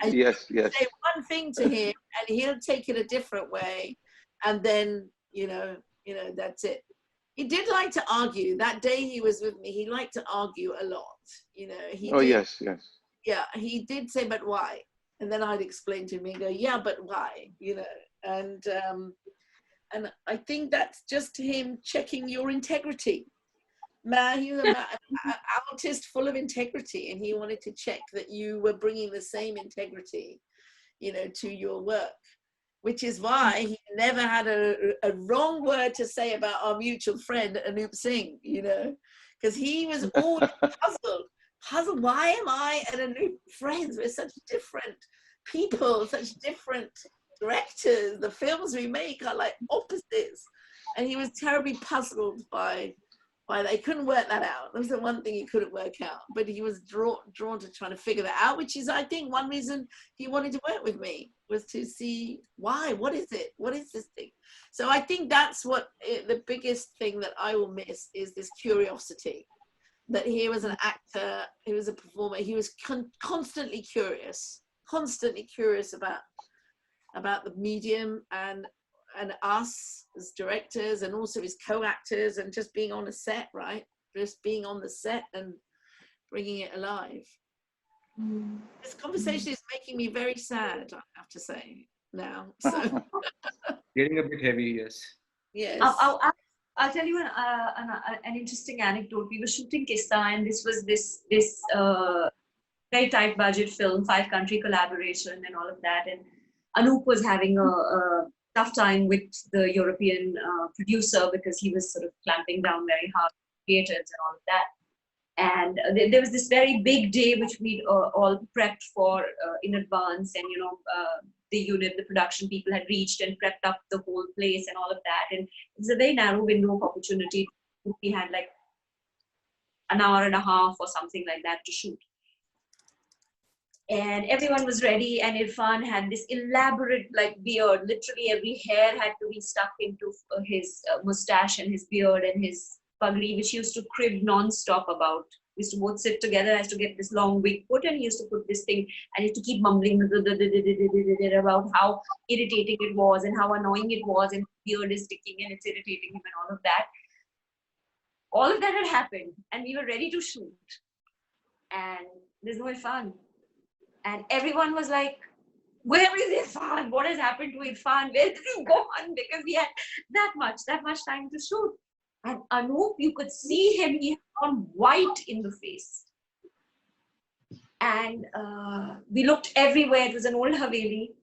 And Yes. you Yes. say one thing to him and he'll take it a different way. And then, you know, that's it. He did like to argue. That day he was with me, he liked to argue a lot. You know, he Oh, did, yes. Yes. yeah, he did say, but why? And then I'd explain to him and go, yeah, but why? You know, and I think that's just him checking your integrity. Man, he was an artist full of integrity, and he wanted to check that you were bringing the same integrity, you know, to your work, which is why he never had a wrong word to say about our mutual friend Anup Singh, you know, because he was always puzzled. Why am I and Anup friends? We're such different people, such different directors. The films we make are like opposites, and he was terribly puzzled by that. He couldn't work that out. That was the one thing he couldn't work out. But he was drawn to trying to figure that out, which is, I think, one reason he wanted to work with me, was to see why. What is it? What is this thing? So I think that's what the biggest thing that I will miss is this curiosity. That he was an actor, he was a performer, he was constantly curious about the medium and us as directors, and also his co-actors, and just being on a set, right? Just being on the set and bringing it alive. This conversation is making me very sad, I have to say now. So Getting a bit heavy, yes. yes. I'll tell you an interesting anecdote. We were shooting Tisca, and this was this very tight budget film, 5-country collaboration and all of that. And Anup was having a tough time with the European producer, because he was sort of clamping down very hard on creators and all of that. And there was this very big day which we'd all prepped for in advance, and the unit, the production people had reached and prepped up the whole place and all of that. And it was a very narrow window of opportunity. We had like an hour and a half or something like that to shoot. And everyone was ready, and Irrfan had this elaborate like beard. Literally every hair had to be stuck into his mustache and his beard and his pugri, which he used to crib non-stop about. We used to both sit together, I used to get this long wig put, and he used to put this thing, and he used to keep mumbling about how irritating it was and how annoying it was, and beard is sticking and it's irritating him and all of that. All of that had happened, and we were ready to shoot. And there's no Irrfan. And everyone was like, where is Irrfan? What has happened to Irrfan? Where did he go on? Because we had that much time to shoot. And Anup, you could see him, he had gone white in the face. And we looked everywhere. It was an old Haveli.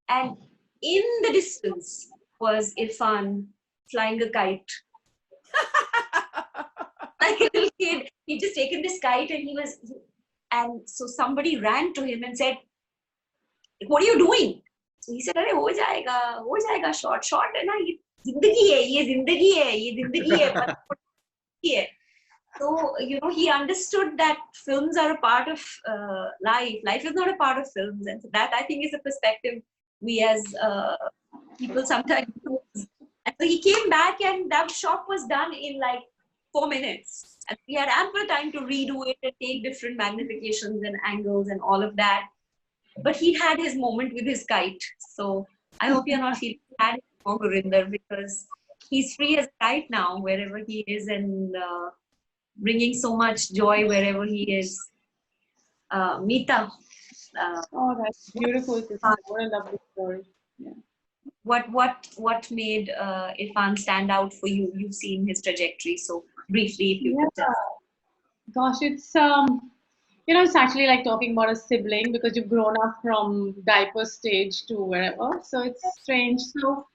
And in the distance was Irrfan flying a kite. Like a little kid. He'd just taken this kite, and so somebody ran to him and said, what are you doing? So he said, "Arey, ho jayega, short hai na, ye zindagi hai, but hai." So, he understood that films are a part of life. Life is not a part of films. And so that, I think, is a perspective we as people sometimes lose. And so he came back and that shot was done in like 4 minutes. And we had ample time to redo it and take different magnifications and angles and all of that. But he had his moment with his kite. So I hope you're not feeling bad anymore, Gurinder, because he's free as a kite now, wherever he is, and bringing so much joy wherever he is. Mita. Oh, that's beautiful. What a lovely story. Yeah. What made Irrfan stand out for you? You've seen his trajectory, so briefly, if you could tell. Gosh, it's it's actually like talking about a sibling because you've grown up from diaper stage to wherever. So it's strange. So,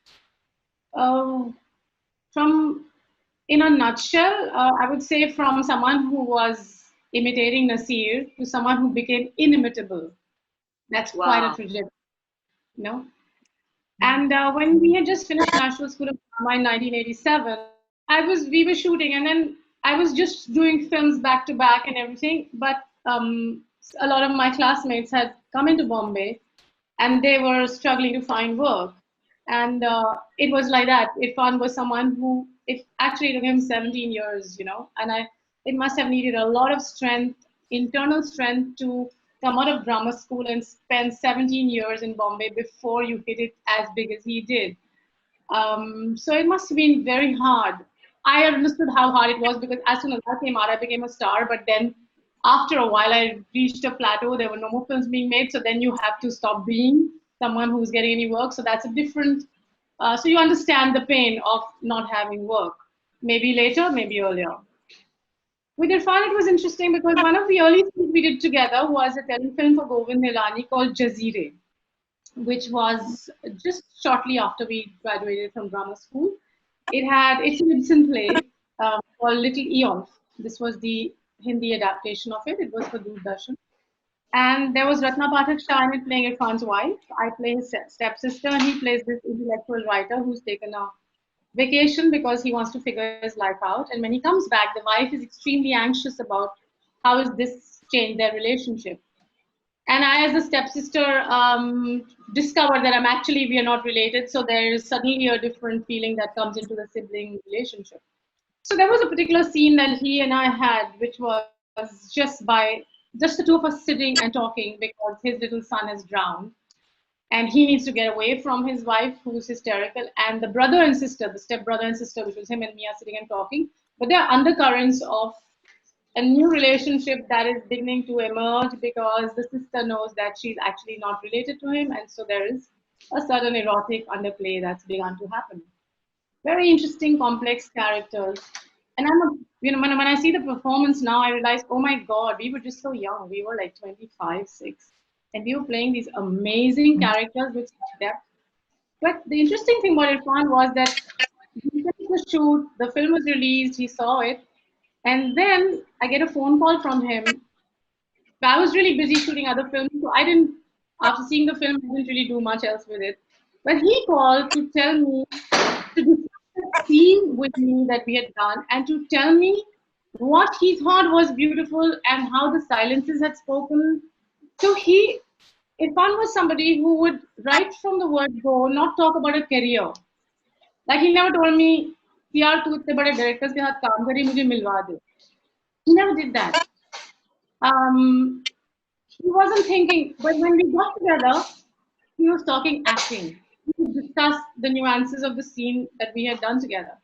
from in a nutshell, I would say from someone who was imitating Nasir to someone who became inimitable. That's quite a trajectory, you know. And when we had just finished National School of Drama in 1987, we were shooting, and then I was just doing films back to back and everything. But a lot of my classmates had come into Bombay, and they were struggling to find work. And it was like that. Irrfan was someone who, it actually took him 17 years, and it must have needed a lot of strength, internal strength to come out of drama school and spend 17 years in Bombay before you hit it as big as he did. So it must have been very hard. I understood how hard it was because as soon as I came out, I became a star. But then after a while, I reached a plateau. There were no more films being made. So then you have to stop being someone who's getting any work. So that's a different, so you understand the pain of not having work. Maybe later, maybe earlier. With Irrfan, it was interesting because one of the early things we did together was a telefilm for Govind Nilani called Jazeere, which was just shortly after we graduated from drama school. It's an Ibsen play called Little Eolf. This was the Hindi adaptation of it. It was for Doordarshan. And there was Ratna Pathak Shah in it playing Irrfan's wife. I play his stepsister, and he plays this intellectual writer who's taken a vacation because he wants to figure his life out. And when he comes back, the wife is extremely anxious about how is this changed their relationship. And I, as a stepsister, discovered that we are not related. So there is suddenly a different feeling that comes into the sibling relationship. So there was a particular scene that he and I had, which was just the two of us sitting and talking because his little son is drowned. And he needs to get away from his wife, who's hysterical, and the brother and sister, the step brother and sister, which was him and me, are sitting and talking. But there are undercurrents of a new relationship that is beginning to emerge because the sister knows that she's actually not related to him. And so there is a certain erotic underplay that's begun to happen. Very interesting, complex characters. And when I see the performance now, I realize, oh my God, we were just so young. We were like 25, 6. And we were playing these amazing characters with such depth. But the interesting thing about Irrfan was that we finished the shoot, the film was released, he saw it. And then I get a phone call from him. I was really busy shooting other films, so after seeing the film, I didn't really do much else with it. But he called to tell me, to discuss the scene with me that we had done, and to tell me what he thought was beautiful and how the silences had spoken. So Irrfan was somebody who would, right from the word go, not talk about a career. Like he never told me, यार तू इतने बड़े directors के साथ काम करी मुझे मिलवा दे. He never did that. He wasn't thinking, but when we got together, he was talking acting. We discussed the nuances of the scene that we had done together.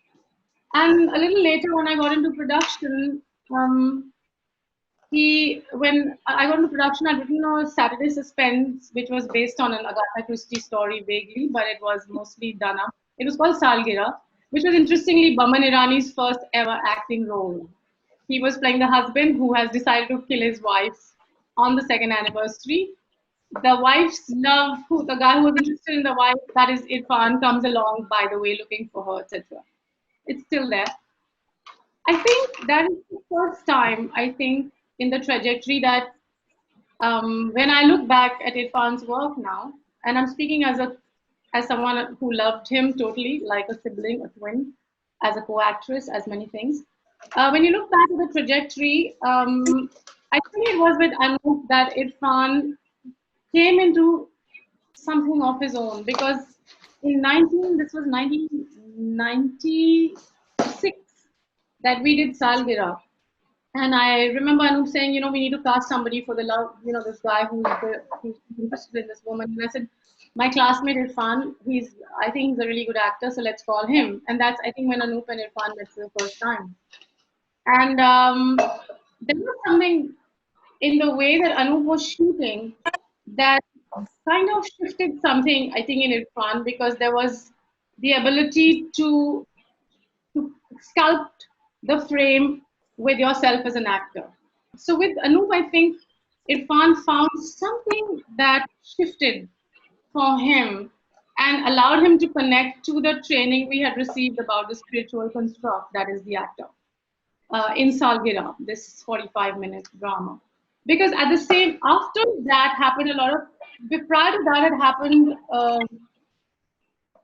And a little later, when I got into production, when I got into production, I'd written a Saturday Suspense, which was based on an Agatha Christie story vaguely, but it was mostly done up. It was called Salgira, which was interestingly Baman Irani's first ever acting role. He was playing the husband who has decided to kill his wife on the second anniversary. The wife's love, the guy who was interested in the wife, that is Irrfan, comes along, by the way, looking for her, etc. It's still there. I think that is the first time, in the trajectory that when I look back at Irrfan's work now, and I'm speaking as someone who loved him totally, like a sibling, a twin, as a co-actress, as many things. when you look back at the trajectory, I think it was with Anup that Irfan came into something of his own, because this was 1996 that we did Salgira. And I remember Anup saying, we need to cast somebody for the love, this guy who's interested in this woman. And I said, my classmate Irfan, I think he's a really good actor, so let's call him. And that's, I think, when Anup and Irfan met for the first time. And there was something in the way that Anup was shooting that kind of shifted something, I think, in Irfan, because there was the ability to sculpt the frame with yourself as an actor. So with Anup, I think Irfan found something that shifted for him and allowed him to connect to the training we had received about the spiritual construct that is the actor in Salgira, this 45-minute drama. Because after that happened prior to that had happened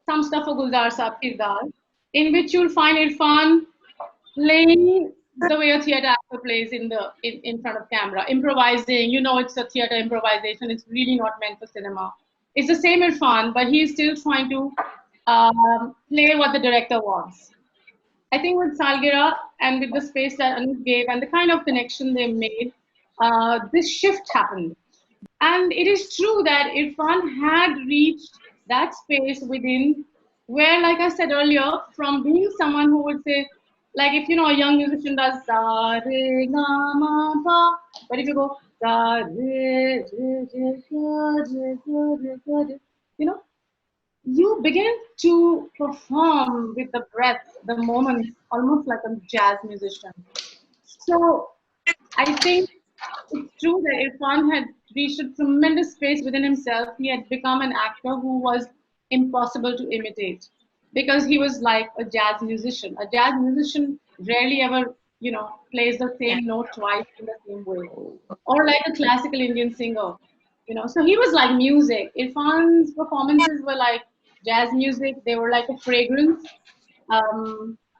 some stuff for Guldar Saab Kirdar, in which you'll find Irfan playing the way a theater actor plays in front of camera, improvising. It's a theater improvisation. It's really not meant for cinema. It's the same Irfan, but he's still trying to play what the director wants. I think with Salgira and with the space that Anup gave and the kind of connection they made, this shift happened. And it is true that Irfan had reached that space within where, like I said earlier, from being someone who would say, like if a young musician does sa re ga ma pa, but if you go sa re re re ga re ga re ga re, you begin to perform with the breath, the moment, almost like a jazz musician. So I think it's true that Irfan had reached a tremendous space within himself. He had become an actor who was impossible to imitate because he was like a jazz musician. A jazz musician rarely ever, plays the same note twice in the same way. Or like a classical Indian singer, So he was like music. Irfan's performances were like jazz music. They were like a fragrance.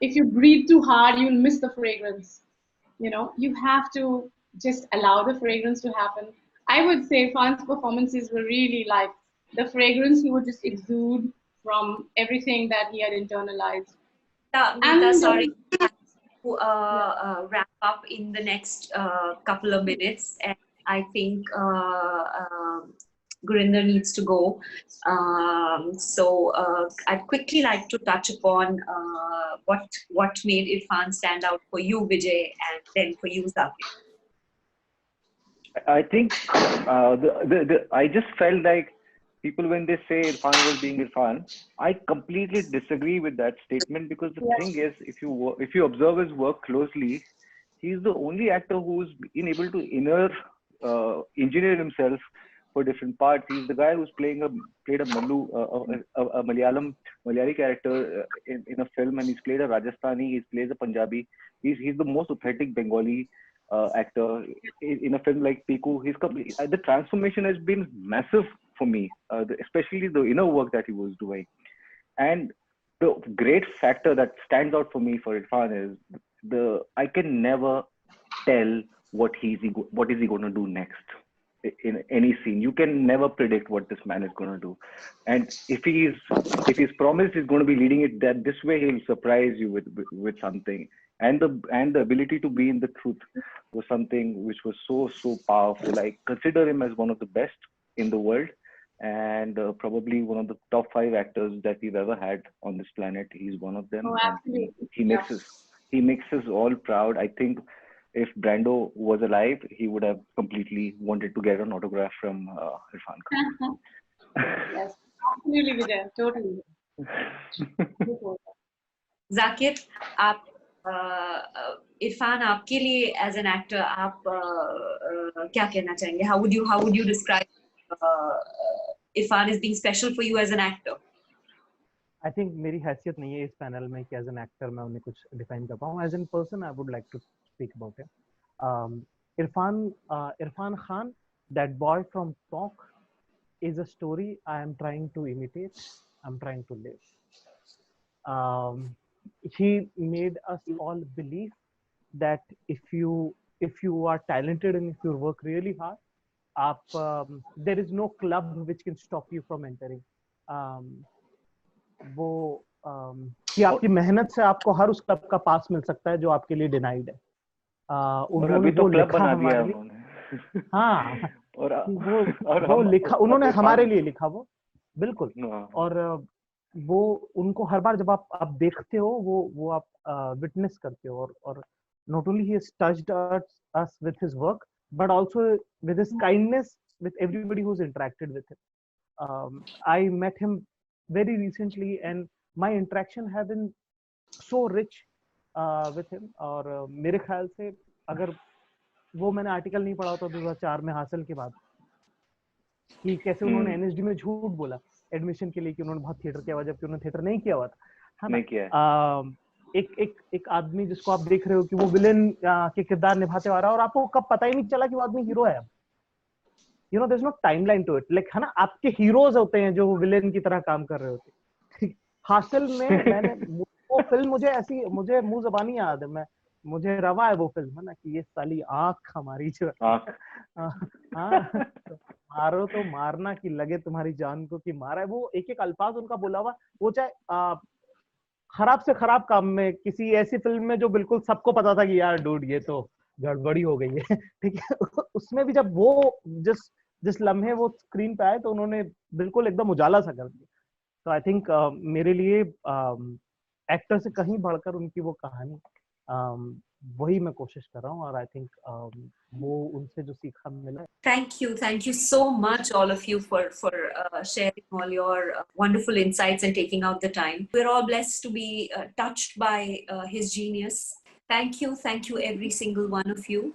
If you breathe too hard, you'll miss the fragrance. You have to just allow the fragrance to happen. I would say Irfan's performances were really like the fragrance he would just exude from everything that he had internalized. Mita, sorry to wrap up in the next couple of minutes, and I think Gurinder needs to go. So I'd quickly like to touch upon what made Irfan stand out for you, Vijay, and then for you, Zakir. I think I just felt like people, when they say Irfan was being Irfan, I completely disagree with that statement, because the thing is, if you observe his work closely, he's the only actor who's been able to engineer himself for different parts. He's the guy who's played a Malayali character in a film, and he's played a Rajasthani, he plays a Punjabi. He's the most authentic Bengali actor in a film like Piku. The transformation has been massive for me, especially the inner work that he was doing. And the great factor that stands out for me for Irfan is I can never tell what is he going to do next in any scene. You can never predict what this man is going to do, and if he's promised he's going to be leading it this way, he'll surprise you with something. And the ability to be in the truth was something which was so powerful. I consider him as one of the best in the world, and probably one of the top 5 actors that we've ever had on this planet. He's one of them. Oh, absolutely. He makes us all proud. I think if Brando was alive, he would have completely wanted to get an autograph from Irfan Khan. Yes, absolutely, Vijay. Totally. Zakir, आप इरफान आपके लिए as an actor आप क्या कहना चाहेंगे? How would you describe Irfan as being special for you as an actor? I think मेरी हैसियत नहीं है इस पैनल में कि as an actor मैं उन्हें कुछ डिफाइन कर पाऊँ. As in person, I would like to speak about it. Irfan Khan, that boy from Talk, is a story I am trying to imitate. I'm trying to live. He made us all believe that if you are talented and if you work really hard, there is no club which can stop you from entering. वो कि आपकी मेहनत से आपको हर उस club का पास मिल सकता है जो आपके लिए डिनाइड है. और अभी तो क्लब बना दिया उन्होंने. हाँ, और वो लिखा उन्होंने हमारे लिए लिखा वो, बिल्कुल. और वो उनको हर बार जब आप देखते हो वो आप विटनेस करते हो, और not only he has touched us with his work, but also with his kindness with everybody who's interacted with him. I met him very recently and my interaction have been so rich with him. और मेरे ख्याल से अगर वो मैंने article नहीं पढ़ा होता 2004 में हासिल के बाद कि कैसे उन्होंने एनएसडी में झूठ बोला एडमिशन के लिए कि उन्होंने बहुत थिएटर किया हुआ जबकि उन्होंने थिएटर नहीं किया हुआ था. नहीं किया. एक आदमी जिसको आप देख रहे हो कि वो विलेन के किरदार निभाते आ रहा है और आपको कब पता ही नहीं चला कि वो आदमी हीरो है. You know there is no timeline to it, like है ना, आपके हीरोज होते हैं जो विलेन की तरह काम कर रहे होते हैं. हासिल में मैंने वो फिल्म मुझे मुंह ज़बानी याद है, मुझे रवा है वो फिल्म, है ना, कि ये साली आंख हमारी जो मारो तो मारना कि लगे तुम्हारी जान को कि मारा है. वो एक एक अल्फाज उनका बोला हुआ, वो चाहे खराब से खराब काम में किसी ऐसी फिल्म में जो बिल्कुल सबको पता था कि यार डूड ये तो गड़बड़ी हो गई है, ठीक है, उसमें भी जब वो जिस लम्हे वो स्क्रीन पे आए तो उन्होंने बिल्कुल एकदम उजाला सा कर दिया. तो आई थिंक मेरे लिए एक्टर से कहीं बढ़कर उनकी वो कहानी वही मैं कोशिश कर रहा हूँ, और आई थिंक वो उनसे जो सीखा मिला. Thank you so much, all of you, for sharing all your wonderful insights and taking out the time. We're all blessed to be touched by his genius. Thank you, every single one of you.